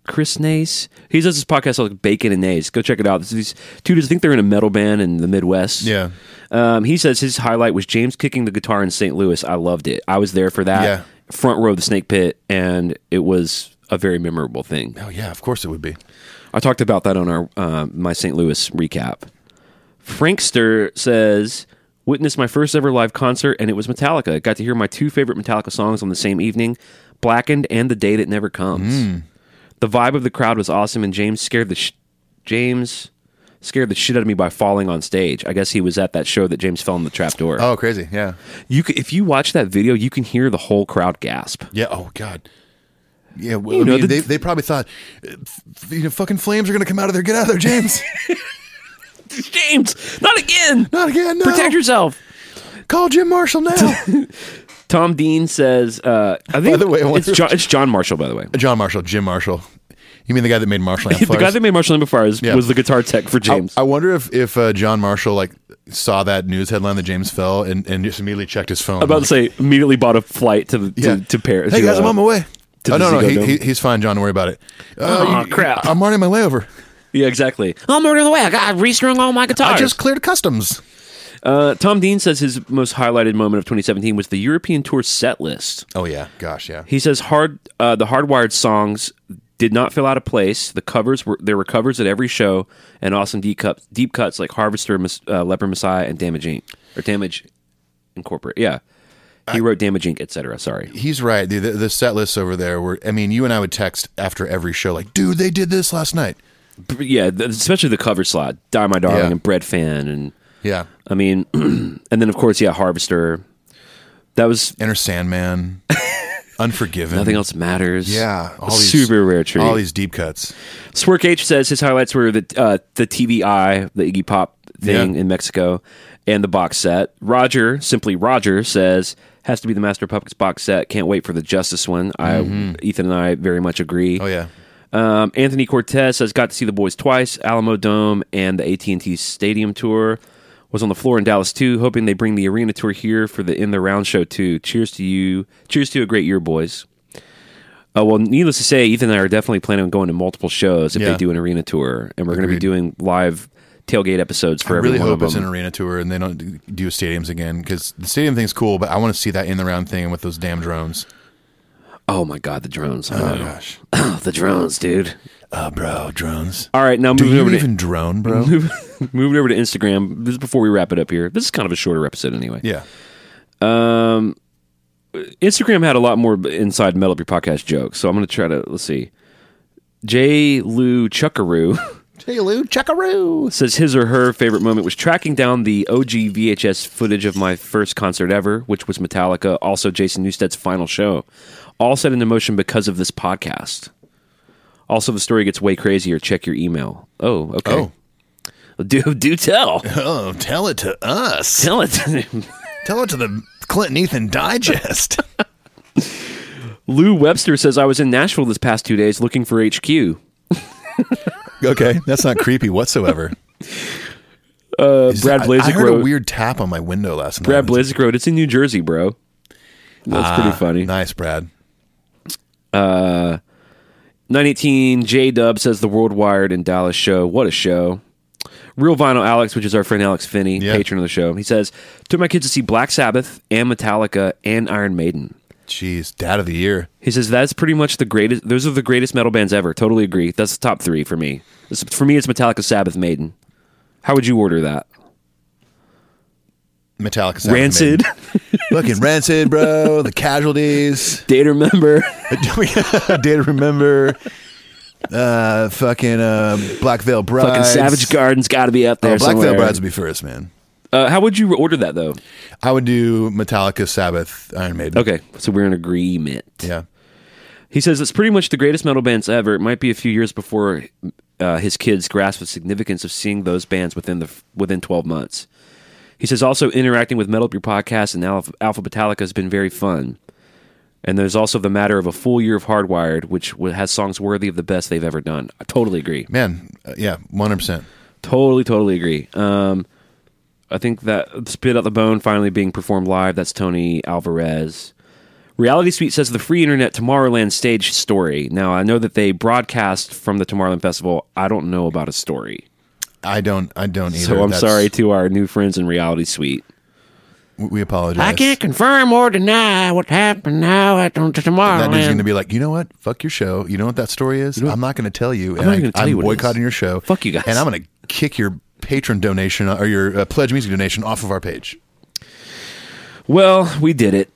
Chris Nays? He does this podcast called Bacon and Nays. Go check it out. These two dudes, I think they're in a metal band in the Midwest. Yeah. He says his highlight was James kicking the guitar in St. Louis. I loved it. I was there for that. Yeah. Front row of the Snake Pit, and it was a very memorable thing. Oh, yeah, of course it would be. I talked about that on our my St. Louis recap. Frankster says, witnessed my first ever live concert, and it was Metallica. Got to hear my two favorite Metallica songs on the same evening, Blackened and The Day That Never Comes. The vibe of the crowd was awesome, and James scared the shit out of me by falling on stage. I guess he was at that show that James fell in the trap door. Oh, crazy. Yeah. If you watch that video, you can hear the whole crowd gasp. Yeah. Oh, God. Yeah. Well, I mean, they probably thought, fucking flames are going to come out of there. Get out of there, James. James, not again. Not again. No. Protect yourself. Call Jim Marshall now. Tom Dean says, I think By the way, it's John Marshall, by the way. Jim Marshall. You mean the guy that made Marshall Amplifiers? The guy that made Marshall Amplifiers was the guitar tech for James. I wonder if John Marshall saw that news headline that James fell and just immediately checked his phone. I'm about to say, immediately bought a flight to Paris. Hey guys, I'm on my way. to Oh, the no, Zigo he's fine, John. Don't worry about it. Crap. I'm already on my way over. Yeah, exactly. I'm already on the way. I restrung all my guitars. I just cleared customs. Tom Dean says his most highlighted moment of 2017 was the European tour set list. Oh, yeah. Gosh, yeah. He says the Hardwired songs did not feel out of place. There were covers at every show, and awesome deep cuts like Harvester, Leper Messiah, and Damage Incorporate. Yeah. He wrote Damage Inc., etc. Sorry. He's right. The set lists over there were, I mean, you and I would text after every show like, dude, they did this last night. Yeah, especially the cover slot, Die My Darling and Bread Fan. And yeah. I mean, and then of course, Harvester. That was Enter Sandman. Unforgiven. Nothing Else Matters. Yeah. All these, super rare treat. All these deep cuts. Swerk H says his highlights were the TVI, the Iggy Pop thing in Mexico, and the box set. Simply Roger, says has to be the Master of Puppets box set. Can't wait for the Justice one. Ethan and I very much agree. Oh, yeah. Anthony Cortez says got to see the boys twice, Alamo Dome and the AT&T Stadium tour. Was on the floor in Dallas too, hoping they bring the arena tour here for the In the Round show too. Cheers to you. Cheers to a great year, boys. Well, needless to say, Ethan and I are definitely planning on going to multiple shows if they do an arena tour, and we're going to be doing live tailgate episodes for every one of them. I really hope it's an arena tour and they don't do stadiums again, because the stadium thing's cool, but I want to see that In the Round thing with those damn drones. Oh my God, the drones! Oh gosh, the drones, dude. Bro, drones. All right, now do moving you over even drone, bro? Moving over to Instagram. This is before we wrap it up here. This is kind of a shorter episode, anyway. Yeah. Instagram had a lot more inside Metal Up Your Podcast jokes, so I'm going to try to let's see. J. Lou Chuckaroo. Hey, Lou Chuckaroo says his or her favorite moment was tracking down the OG VHS footage of my first concert ever, which was Metallica, also Jason Newsted's final show. All set into motion because of this podcast. Also, the story gets way crazier. Check your email. Oh, okay. Oh. Do tell. Oh, tell it to us. Tell it to Tell it to the Clinton Ethan Digest. Lou Webster says, I was in Nashville this past 2 days looking for HQ. Okay, that's not creepy whatsoever. Brad Blazik I heard wrote, a weird tap on my window last night. Brad Blazik wrote, it's in New Jersey, bro. That's pretty funny. Nice, Brad. 918 J-Dub says the Worldwired in Dallas show. What a show. Real Vinyl Alex, which is our friend Alex Finney, patron of the show. He says, took my kids to see Black Sabbath and Metallica and Iron Maiden. Jeez, dad of the year. He says that's pretty much the greatest. Those are the greatest metal bands ever. Totally agree. That's the top three for me. For me, it's Metallica, Sabbath, Maiden. How would you order that? Metallica, Sabbath, Rancid. Looking Rancid, bro. The Casualties. Day to Remember. Day to Remember. Fucking Black Veil Brides. Fucking Savage Garden's got to be up there Black somewhere. Veil Brides would be first, man. How would you order that, though? I would do Metallica, Sabbath, Iron Maiden. Okay, so we're in agreement. Yeah. He says it's pretty much the greatest metal bands ever. It might be a few years before his kids grasp the significance of seeing those bands within 12 months. He says also interacting with Metal Up Your Podcast and Alpha Metallica has been very fun. And there's also The Matter of a Full Year of Hardwired, which has songs worthy of the best they've ever done. I totally agree. Man, yeah, 100%. Totally agree. I think that Spit Out the Bone finally being performed live, that's Tony Alvarez. Reality Suite says the Free Internet Tomorrowland stage story. Now, I know that they broadcast from the Tomorrowland Festival. I don't know about a story. I don't either. So I'm sorry to our new friends in Reality Suite. We apologize. I can't confirm or deny what happened now at Tomorrowland. That dude's going to be like, you know what? Fuck your show. You know what that story is? I'm not going to tell you. I'm not gonna tell you what it is. boycotting your show. Fuck you guys. And I'm going to kick your patron donation or your pledge music donation off of our page. Well, we did it.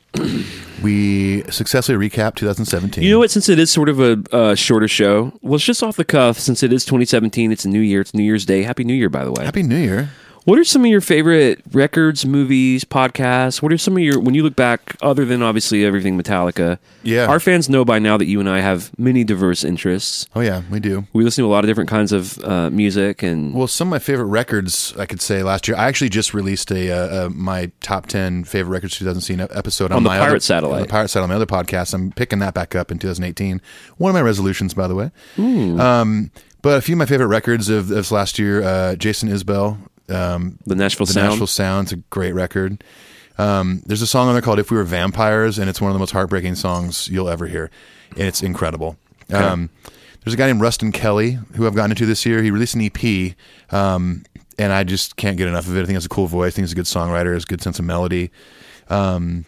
We successfully recapped 2017. You know what? Since it is sort of a shorter show, well, it's just off the cuff. Since it is 2017, it's a new year. It's New Year's Day. Happy New Year, by the way. Happy New Year. What are some of your favorite records, movies, podcasts? What are some of your, when you look back, other than obviously everything Metallica? Yeah. Our fans know by now that you and I have many diverse interests. Oh, yeah, we do. We listen to a lot of different kinds of music. And Well, some of my favorite records, I could say last year, I actually just released my top 10 favorite records 2017 episode on the my Pirate Satellite. On the Pirate Satellite, my other podcast. I'm picking that back up in 2018. One of my resolutions, by the way. But a few of my favorite records of this last year, Jason Isbell. the Nashville Sound. Nashville Sound's a great record. There's a song on there called "If We Were Vampires," and it's one of the most heartbreaking songs you'll ever hear, and it's incredible. Okay. There's a guy named Rustin Kelly who I've gotten into this year. He released an EP, and I just can't get enough of it. I think he has a cool voice. I think he's a good songwriter. Has a good sense of melody. Band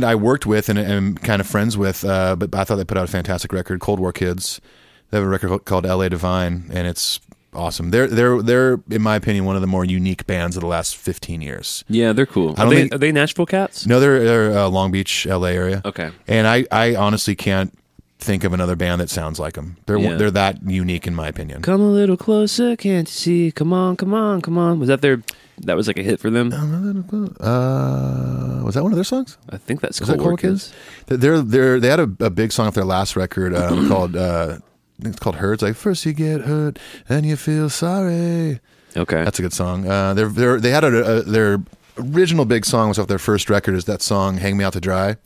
I worked with and am kind of friends with, but I thought they put out a fantastic record. Cold War Kids. They have a record called "L.A. Divine," and it's awesome. They're in my opinion one of the more unique bands of the last 15 years. Yeah, they're cool. Are they Nashville cats? No, they're Long Beach, LA area. Okay. And I honestly can't think of another band that sounds like them. They're that unique in my opinion. Come a little closer, can't you see? Come on, come on, come on. Was that that was like a hit for them? Was that one of their songs? I think that's Cold War Kids. They had a big song off their last record called I think it's called "Hurts." Like, first you get hurt and you feel sorry. Okay, that's a good song. They had their original big song was off their first record. Is that song "Hang Me Out to Dry"?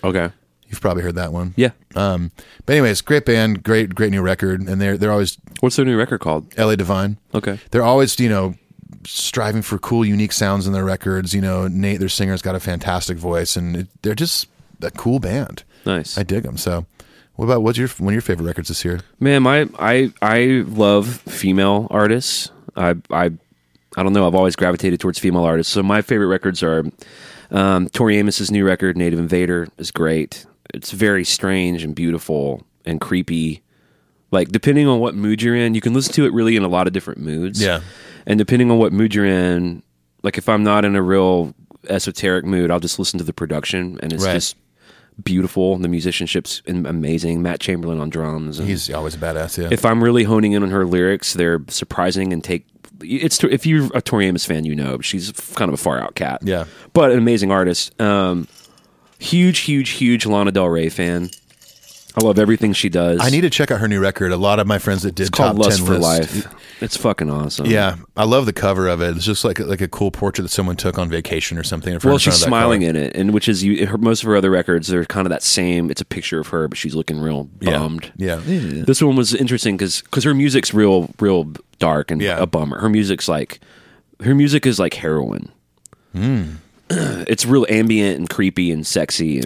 Okay, you've probably heard that one. Yeah. But anyways, great band, great new record, and they're always. What's their new record called? "L.A. Divine." Okay, they're always striving for cool, unique sounds in their records. Nate, their singer's got a fantastic voice, and they're just a cool band. Nice, I dig them. So. What about one of your favorite records this year? Man, I love female artists. I don't know. I've always gravitated towards female artists. So my favorite records are Tori Amos's new record, Native Invader, is great. It's very strange and beautiful and creepy. Like, depending on what mood you're in, you can listen to it really in a lot of different moods. Yeah. And depending on what mood you're in, like if I'm not in a real esoteric mood, I'll just listen to the production, and it's just beautiful. The musicianship's amazing. Matt Chamberlain on drums. He's always a badass. Yeah. If I'm really honing in on her lyrics, they're surprising and if you're a Tori Amos fan, she's kind of a far out cat. Yeah. But an amazing artist. Huge Lana Del Rey fan. I love everything she does. I need to check out her new record. A lot of my friends that did it's called top Lust 10 for lists. Life. It's fucking awesome. Yeah, I love the cover of it. It's just like a cool portrait that someone took on vacation or something. Well, she's smiling in it, and which is most of her other records. They're kind of that same. It's a picture of her, but she's looking real bummed. Yeah. This one was interesting because her music's real dark and a bummer. Her music is like heroin. It's real ambient and creepy and sexy.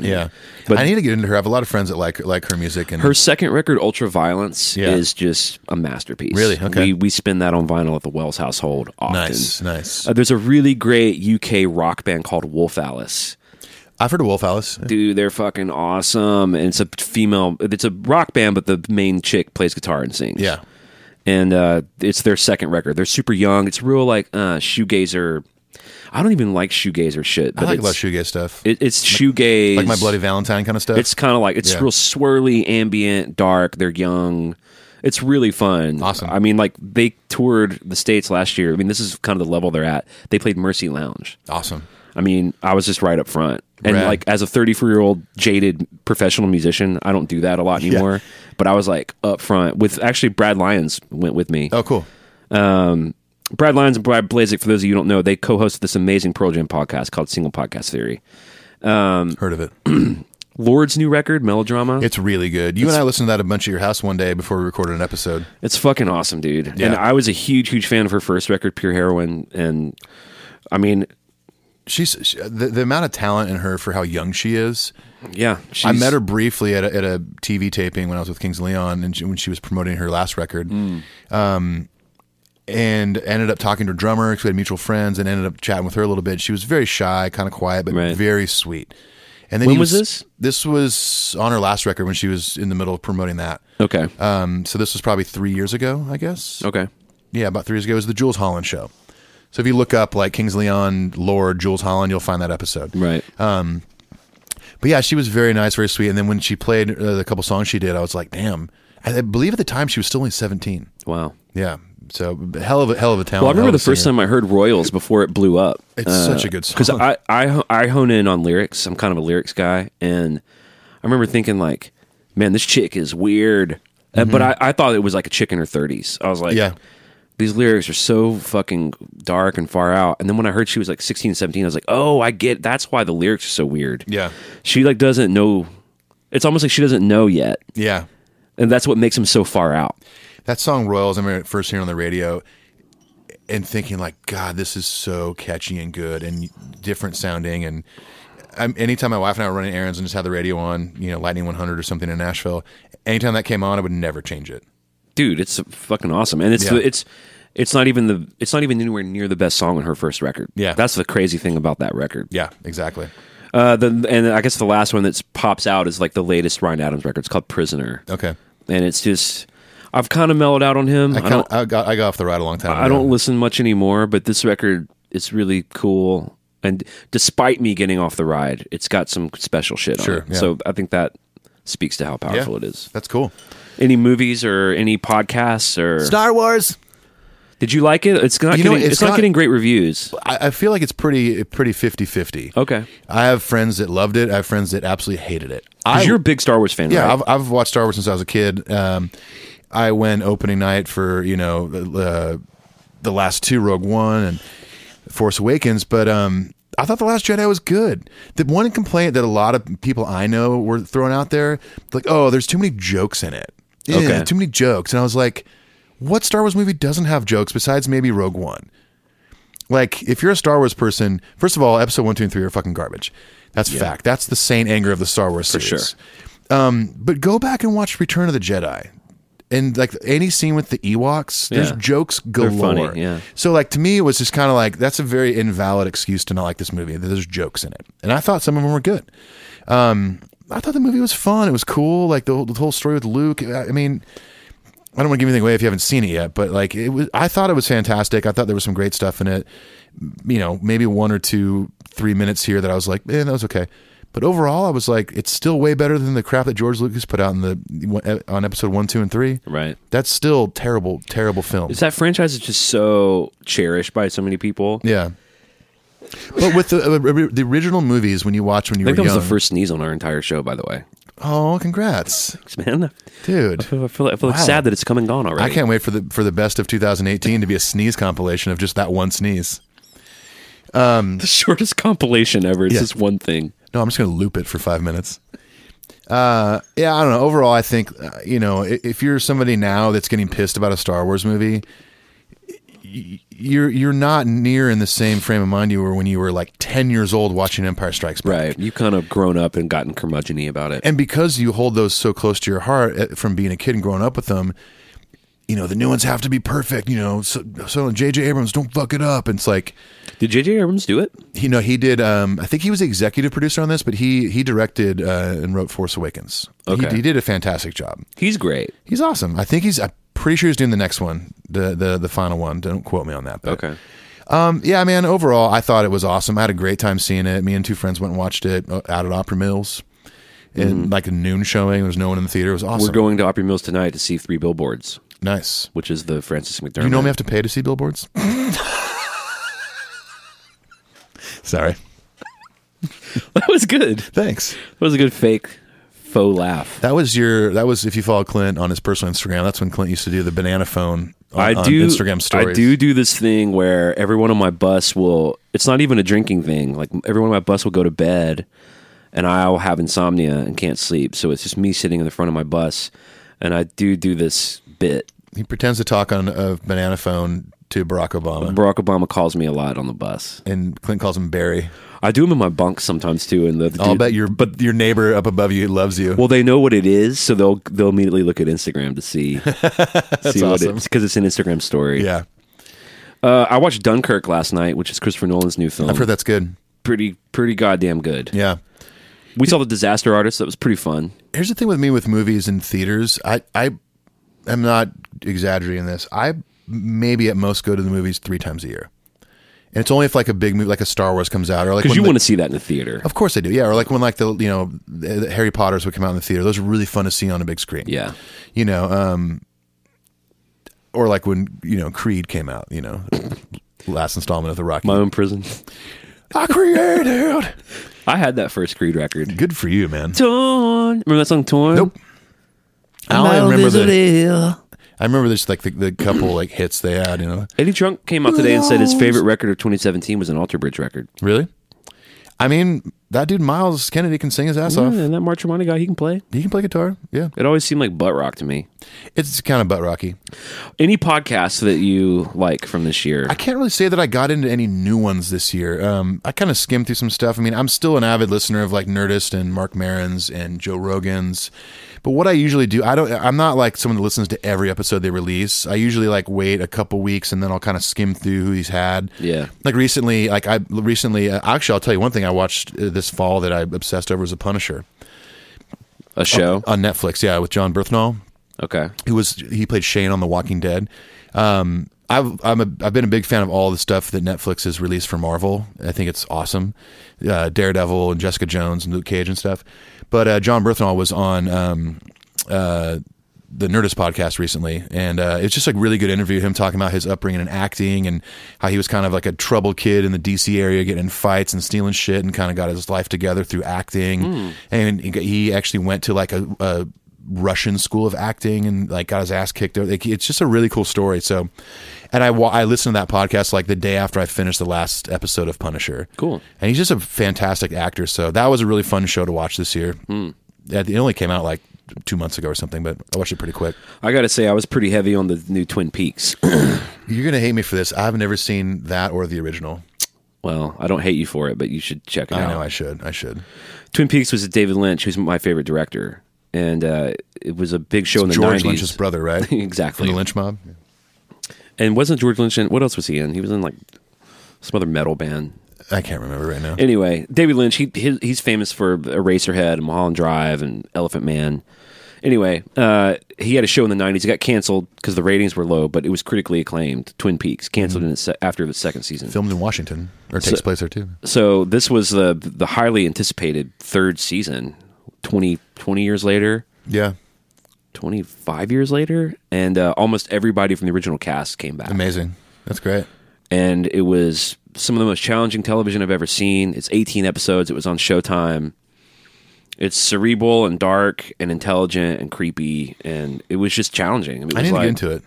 But I need to get into her. I have a lot of friends that like her music. And her second record, Ultraviolence, is just a masterpiece. Really? Okay. We spin that on vinyl at the Wells household often. Nice. There's a really great UK rock band called Wolf Alice. I've heard of Wolf Alice. Dude, they're fucking awesome. And it's a rock band, but the main chick plays guitar and sings. Yeah. And it's their second record. They're super young. It's real like shoegazer. I don't even like shoegazer shit. But I like a lot of shoegaze stuff. It's shoegaze. Like My Bloody Valentine kind of stuff? It's kind of like, it's real swirly, ambient, dark. They're young. It's really fun. Awesome. I mean, like, they toured the States last year. I mean, this is kind of the level they're at. They played Mercy Lounge. Awesome. I mean, I was just right up front. And Rad. like, as a 34-year-old jaded professional musician, I don't do that a lot anymore. But I was like up front with, actually, Brad Lyons went with me. Oh, cool. Brad Lyons and Brad Blazek, for those of you who don't know, they co-hosted this amazing Pearl Jam podcast called Single Podcast Theory. Heard of it. Lord's new record, Melodrama. It's really good. You and I listened to that a bunch at your house one day before we recorded an episode. It's fucking awesome, dude. Yeah. And I was a huge fan of her first record, Pure Heroine. And I mean, the amount of talent in her for how young she is. yeah. I met her briefly at a TV taping when I was with Kings of Leon, and when she was promoting her last record. And ended up talking to her drummer because we had mutual friends, and ended up chatting with her a little bit. She was very shy, kind of quiet, but very sweet. And then when was this? This was on her last record when she was in the middle of promoting that. Okay. So this was probably 3 years ago, I guess. Okay. Yeah, about 3 years ago. It was the Jules Holland show. So if you look up like Kings of Leon, Lord, Jules Holland, you'll find that episode. Right. But yeah, she was very nice, very sweet. And then when she played the couple songs she did, I was like, damn. I believe at the time she was still only 17. Wow. Yeah. So hell of a talent. Well, I remember the first time I heard Royals before it blew up. It's such a good song. Because I hone in on lyrics. I'm kind of a lyrics guy. And I remember thinking like, man, this chick is weird. But I thought it was like a chick in her 30s. I was like, yeah. These lyrics are so fucking dark and far out. And then when I heard she was like 16, 17, I was like, oh, I get, that's why the lyrics are so weird. Yeah. She like doesn't know. It's almost like she doesn't know yet. Yeah. And that's what makes them so far out. That song Royals, I remember first hearing on the radio and thinking like, God, this is so catchy and good and different sounding. And anytime my wife and I were running errands and just had the radio on, Lightning 100 or something in Nashville, anytime that came on, I would never change it. Dude, it's fucking awesome. And it's not even anywhere near the best song on her first record. Yeah. That's the crazy thing about that record. Yeah, exactly. And I guess the last one that pops out is like the latest Ryan Adams record. It's called Prisoner. Okay. And it's just, I've kind of mellowed out on him. I got off the ride a long time ago. I don't listen much anymore, but this record is really cool. And despite me getting off the ride, it's got some special shit on it. Yeah. So I think that speaks to how powerful it is. That's cool. Any movies or any podcasts or Star Wars. Did you like it? It's not getting great reviews. I feel like it's pretty 50-50. Okay. I have friends that loved it. I have friends that absolutely hated it. Because you're a big Star Wars fan, yeah, right? I've watched Star Wars since I was a kid. I went opening night for the last two, Rogue One and Force Awakens, but I thought The Last Jedi was good. The one complaint that a lot of people I know were throwing out there, like, oh, there's too many jokes in it. Yeah, Okay. Too many jokes. And I was like, what Star Wars movie doesn't have jokes besides maybe Rogue One? Like, if you're a Star Wars person, first of all, episode 1, 2, and 3 are fucking garbage. That's fact. That's the saint anger of the Star Wars series. For sure. But go back and watch Return of the Jedi. And like any scene with the Ewoks, there's jokes galore. They're funny, yeah. So like to me, it was just kind of like, that's a very invalid excuse to not like this movie. There's jokes in it. And I thought some of them were good. I thought the movie was fun. It was cool. Like the whole story with Luke. I mean, I don't want to give anything away if you haven't seen it yet, but like I thought it was fantastic. I thought there was some great stuff in it. Maybe 1 or 2, 3 minutes here that I was like, that was okay. But overall, I was like, it's still way better than the crap that George Lucas put out on episode 1, 2, and 3. Right. That's still terrible, terrible film. Is that franchise is just so cherished by so many people? Yeah. But with the original movies, when you watch when you were young, I think that was the first sneeze on our entire show, by the way. Oh, congrats, Thanks, man. dude! I feel like sad that it's come and gone already. I can't wait for the best of 2018 to be a sneeze compilation of just that one sneeze. The shortest compilation ever. It's just one thing. No, I'm just going to loop it for 5 minutes. I don't know. Overall, I think if you're somebody now that's getting pissed about a Star Wars movie, you're not near in the same frame of mind you were when you were like 10 years old watching Empire Strikes Back. Right. You've kind of grown up and gotten curmudgeon-y about it. And because you hold those so close to your heart from being a kid and growing up with them, the new ones have to be perfect. So J.J. Abrams, don't fuck it up. And it's like, did J.J. Abrams do it? He did. I think he was the executive producer on this, but he directed and wrote Force Awakens. Okay. He did a fantastic job. He's great. He's awesome. I'm pretty sure he's doing the next one, the final one. Don't quote me on that. But, okay. Yeah, man. Overall, I thought it was awesome. I had a great time seeing it. Me and 2 friends went and watched it out at Opry Mills. In like a noon showing. There was no one in the theater. It was awesome. We're going to Opry Mills tonight to see 3 Billboards. Nice. Which is the Francis McDermott. Do you normally have to pay to see billboards? Sorry. That was good. Thanks. That was a good faux laugh. That was if you follow Clint on his personal Instagram, that's when Clint used to do the banana phone on Instagram stories. I do this thing where everyone on my bus it's not even a drinking thing. Like everyone on my bus will go to bed and I'll have insomnia and can't sleep. So it's just me sitting in the front of my bus, and I do this bit. He pretends to talk on a banana phone to Barack Obama. Barack Obama calls me a lot on the bus, And Clint calls him Barry. I do them in my bunk sometimes too. And I'll bet your neighbor up above you loves you. well, they know what it is, so they'll immediately look at Instagram to see That's what awesome. it's because it's an Instagram story. Yeah. I watched Dunkirk last night, which is Christopher Nolan's new film. I've heard that's good. pretty goddamn good. Yeah. We saw The Disaster Artist. That was pretty fun. Here's the thing with me with movies and theaters. I am not exaggerating this. I maybe at most go to the movies 3 times a year. And it's only if like a big movie like a Star Wars comes out, or like Because when you the- want to see that in the theater. Of course I do. Yeah, or like when like the Harry Potters would come out in the theater. Those are really fun to see on a big screen. Yeah. You know, or like when, Creed came out, last installment of the Rocky. My Own Prison. I created. I had that first Creed record. Good for you, man. Torn. Remember that song, Torn? Nope. I only remember I remember this like the couple like hits they had, Eddie Trunk came out today and said his favorite record of 2017 was an Alter Bridge record. Really? I mean, that dude Miles Kennedy can sing his ass off. And that Mark Tremonti guy, he can play. He can play guitar. Yeah. It always seemed like butt rock to me. It's kind of butt rocky. Any podcasts that you like from this year? I can't really say that I got into any new ones this year. I kind of skimmed through some stuff. I mean, I'm still an avid listener of like Nerdist and Mark Maron's and Joe Rogan's. But what I usually do, I'm not like someone that listens to every episode they release. I usually like wait a couple weeks and then I'll kind of skim through who he's had. Yeah. Like recently, actually, I'll tell you one thing I watched this fall that I obsessed over was The Punisher. A show? On Netflix, yeah, with John Berthnall. Okay. He played Shane on The Walking Dead. I've been a big fan of all the stuff that Netflix has released for Marvel. I think it's awesome. Daredevil and Jessica Jones and Luke Cage and stuff. But John Berthnall was on the Nerdist podcast recently, and it's just like really good interview. Him talking about his upbringing in acting and how he was kind of like a troubled kid in the DC area, getting in fights and stealing shit, and kind of got his life together through acting. And he actually went to like a Russian school of acting and like got his ass kicked out. It's just a really cool story. So, and I listened to that podcast like the day after I finished the last episode of Punisher. Cool. And he's just a fantastic actor. So that was a really fun show to watch this year. It only came out like 2 months ago or something, but I watched it pretty quick. I got to say, I was pretty heavy on the new Twin Peaks. You're gonna hate me for this. I've never seen that or the original. Well, I don't hate you for it, but you should check it out. I know I should. Twin Peaks was David Lynch, who's my favorite director. And it was a big show in the 90s. George Lynch's brother, right? Exactly. From the Lynch Mob. And wasn't George Lynch in, what else was he in? He was in like some other metal band. I can't remember right now. Anyway, David Lynch, he's famous for Eraserhead and Mulholland Drive and Elephant Man. Anyway, he had a show in the 90s. It got canceled because the ratings were low, but it was critically acclaimed. Twin Peaks, canceled after the second season. Filmed in Washington, or takes place there too. So this was the highly anticipated third season, 20 years later. Yeah. 25 years later, and almost everybody from the original cast came back. Amazing. That's great. And it was some of the most challenging television I've ever seen. It's 18 episodes. It was on Showtime. It's cerebral and dark and intelligent and creepy, and it was just challenging. It was I need to get into it.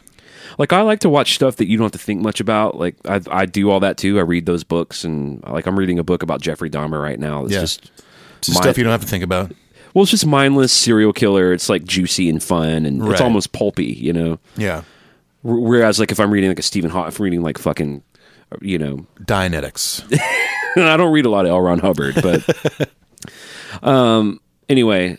Like, I like to watch stuff that you don't have to think much about. Like, I do all that too. I read those books, and like I'm reading a book about Jeffrey Dahmer right now. It's just stuff you don't have to think about. Well, it's just mindless serial killer. It's like juicy and fun, and Right. it's almost pulpy, you know? Yeah. Whereas, like, if I'm reading like a Stephen Hawking, if I'm reading like fucking, you know, Dianetics. I don't read a lot of L. Ron Hubbard, but anyway,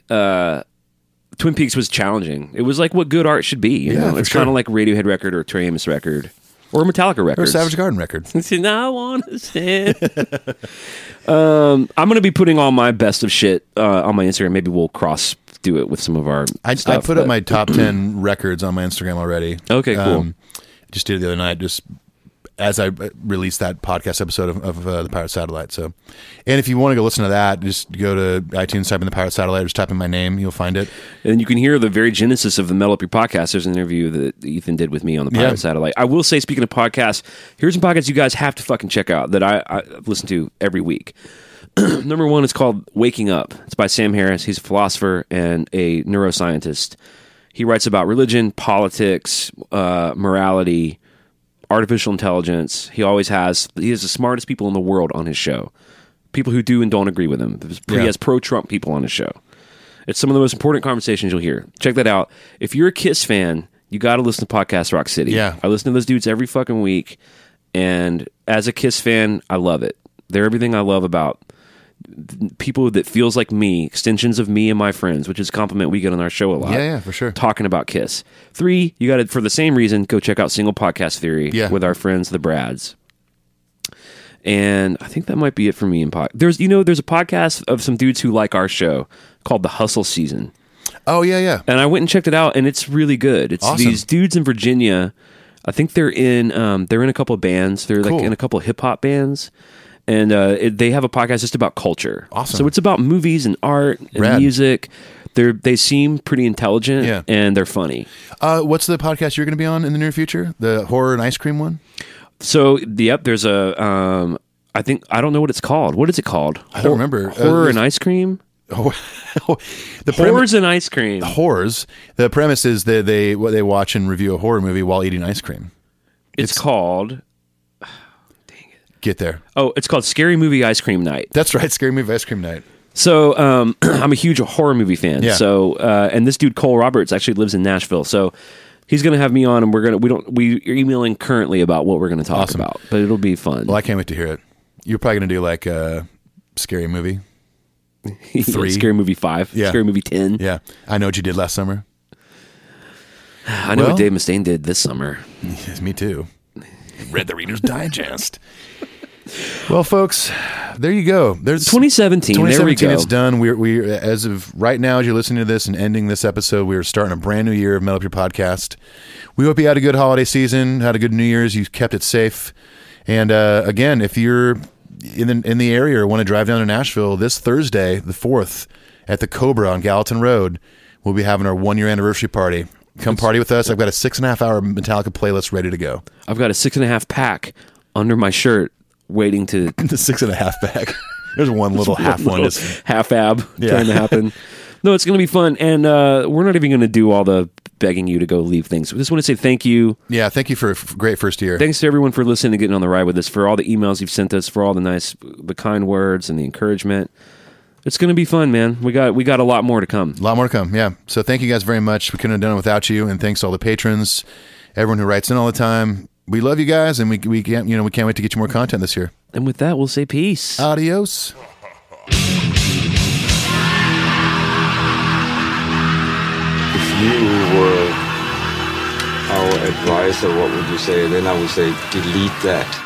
Twin Peaks was challenging. It was like what good art should be. You know? for It's sure. kind of like a Radiohead record or a Trey Amos record or a Metallica record. Or a Savage Garden record. I want to say. I'm going to be putting all my best of shit on my Instagram. Maybe we'll cross do it with some of our I stuff. put up my top 10 records on my Instagram already. Okay, cool. Just did it the other night, just as I released that podcast episode of the Pirate Satellite. So, and if you want to go listen to that, just go to iTunes, type in the Pirate Satellite, or just type in my name, you'll find it. And you can hear the very genesis of the Metal Up Your Podcast. There's an interview that Ethan did with me on the Pirate Satellite. I will say, speaking of podcasts, here's some podcasts you guys have to fucking check out that I listen to every week. Number one is called Waking Up. It's by Sam Harris. He's a philosopher and a neuroscientist. He writes about religion, politics, morality, artificial intelligence. He has the smartest people in the world on his show. people who do and don't agree with him. He has pro-Trump people on his show. It's some of the most important conversations you'll hear. Check that out. If you're a Kiss fan, you got to listen to Podcast Rock City. Yeah. I listen to those dudes every fucking week, and as a Kiss fan, I love it. They're everything I love about people that feels like me, extensions of me and my friends, which is a compliment we get on our show a lot. Yeah, for sure. Talking about Kiss. 3, you got to, for the same reason, go check out Single Podcast Theory with our friends, the Brads. And I think that might be it for me. There's a podcast of some dudes who like our show called The Hustle Season. Oh, yeah. And I went and checked it out, and it's really good. It's awesome. These dudes in Virginia. I think they're in a couple of bands. They're like in a couple of hip hop bands. And they have a podcast just about culture. Awesome. So it's about movies and art and music. They seem pretty intelligent and they're funny. What's the podcast you're going to be on in the near future? The horror and ice cream one? So, there's a, I don't know what it's called. What is it called? I don't remember. Horror and ice cream? Horrors and ice cream. Horrors. The premise is that they watch and review a horror movie while eating ice cream. It's called... Get there. Oh, it's called Scary Movie Ice Cream Night. That's right, Scary Movie Ice Cream Night. So I'm a huge horror movie fan. Yeah. So and this dude Cole Roberts actually lives in Nashville. So he's going to have me on, and we're emailing currently about what we're going to talk about. But it'll be fun. Well, I can't wait to hear it. You're probably going to do like a Scary Movie 3, Scary Movie 5, Scary Movie 10. Yeah, I know what you did last summer. I know what Dave Mustaine did this summer. Yes, me too. Read the Reader's Digest. Well, folks, there you go. There's 2017. There we go. It's done. We as of right now, as you're listening to this and ending this episode, we are starting a brand new year of Metal Up Your Podcast. We hope you had a good holiday season, had a good New Year's. You kept it safe. And again, if you're in the area or want to drive down to Nashville this Thursday, the 4th, at the Cobra on Gallatin Road, we'll be having our 1-year anniversary party. Come party with us. I've got a 6.5-hour Metallica playlist ready to go. I've got a 6.5 pack under my shirt waiting to... The 6.5 pack. There's one little half one. Just half ab trying to happen. No, it's going to be fun. And we're not even going to do all the begging you to go leave things. We just want to say thank you. Yeah, thank you for a great first year. Thanks to everyone for listening and getting on the ride with us, for all the emails you've sent us, for all the kind words and the encouragement. It's going to be fun, man. We got a lot more to come. A lot more to come, yeah. So thank you guys very much. We couldn't have done it without you, and thanks to all the patrons, everyone who writes in all the time. We love you guys, and we can't wait to get you more content this year. And with that, we'll say peace. Adios. If you were our advisor, what would you say? Then I would say delete that.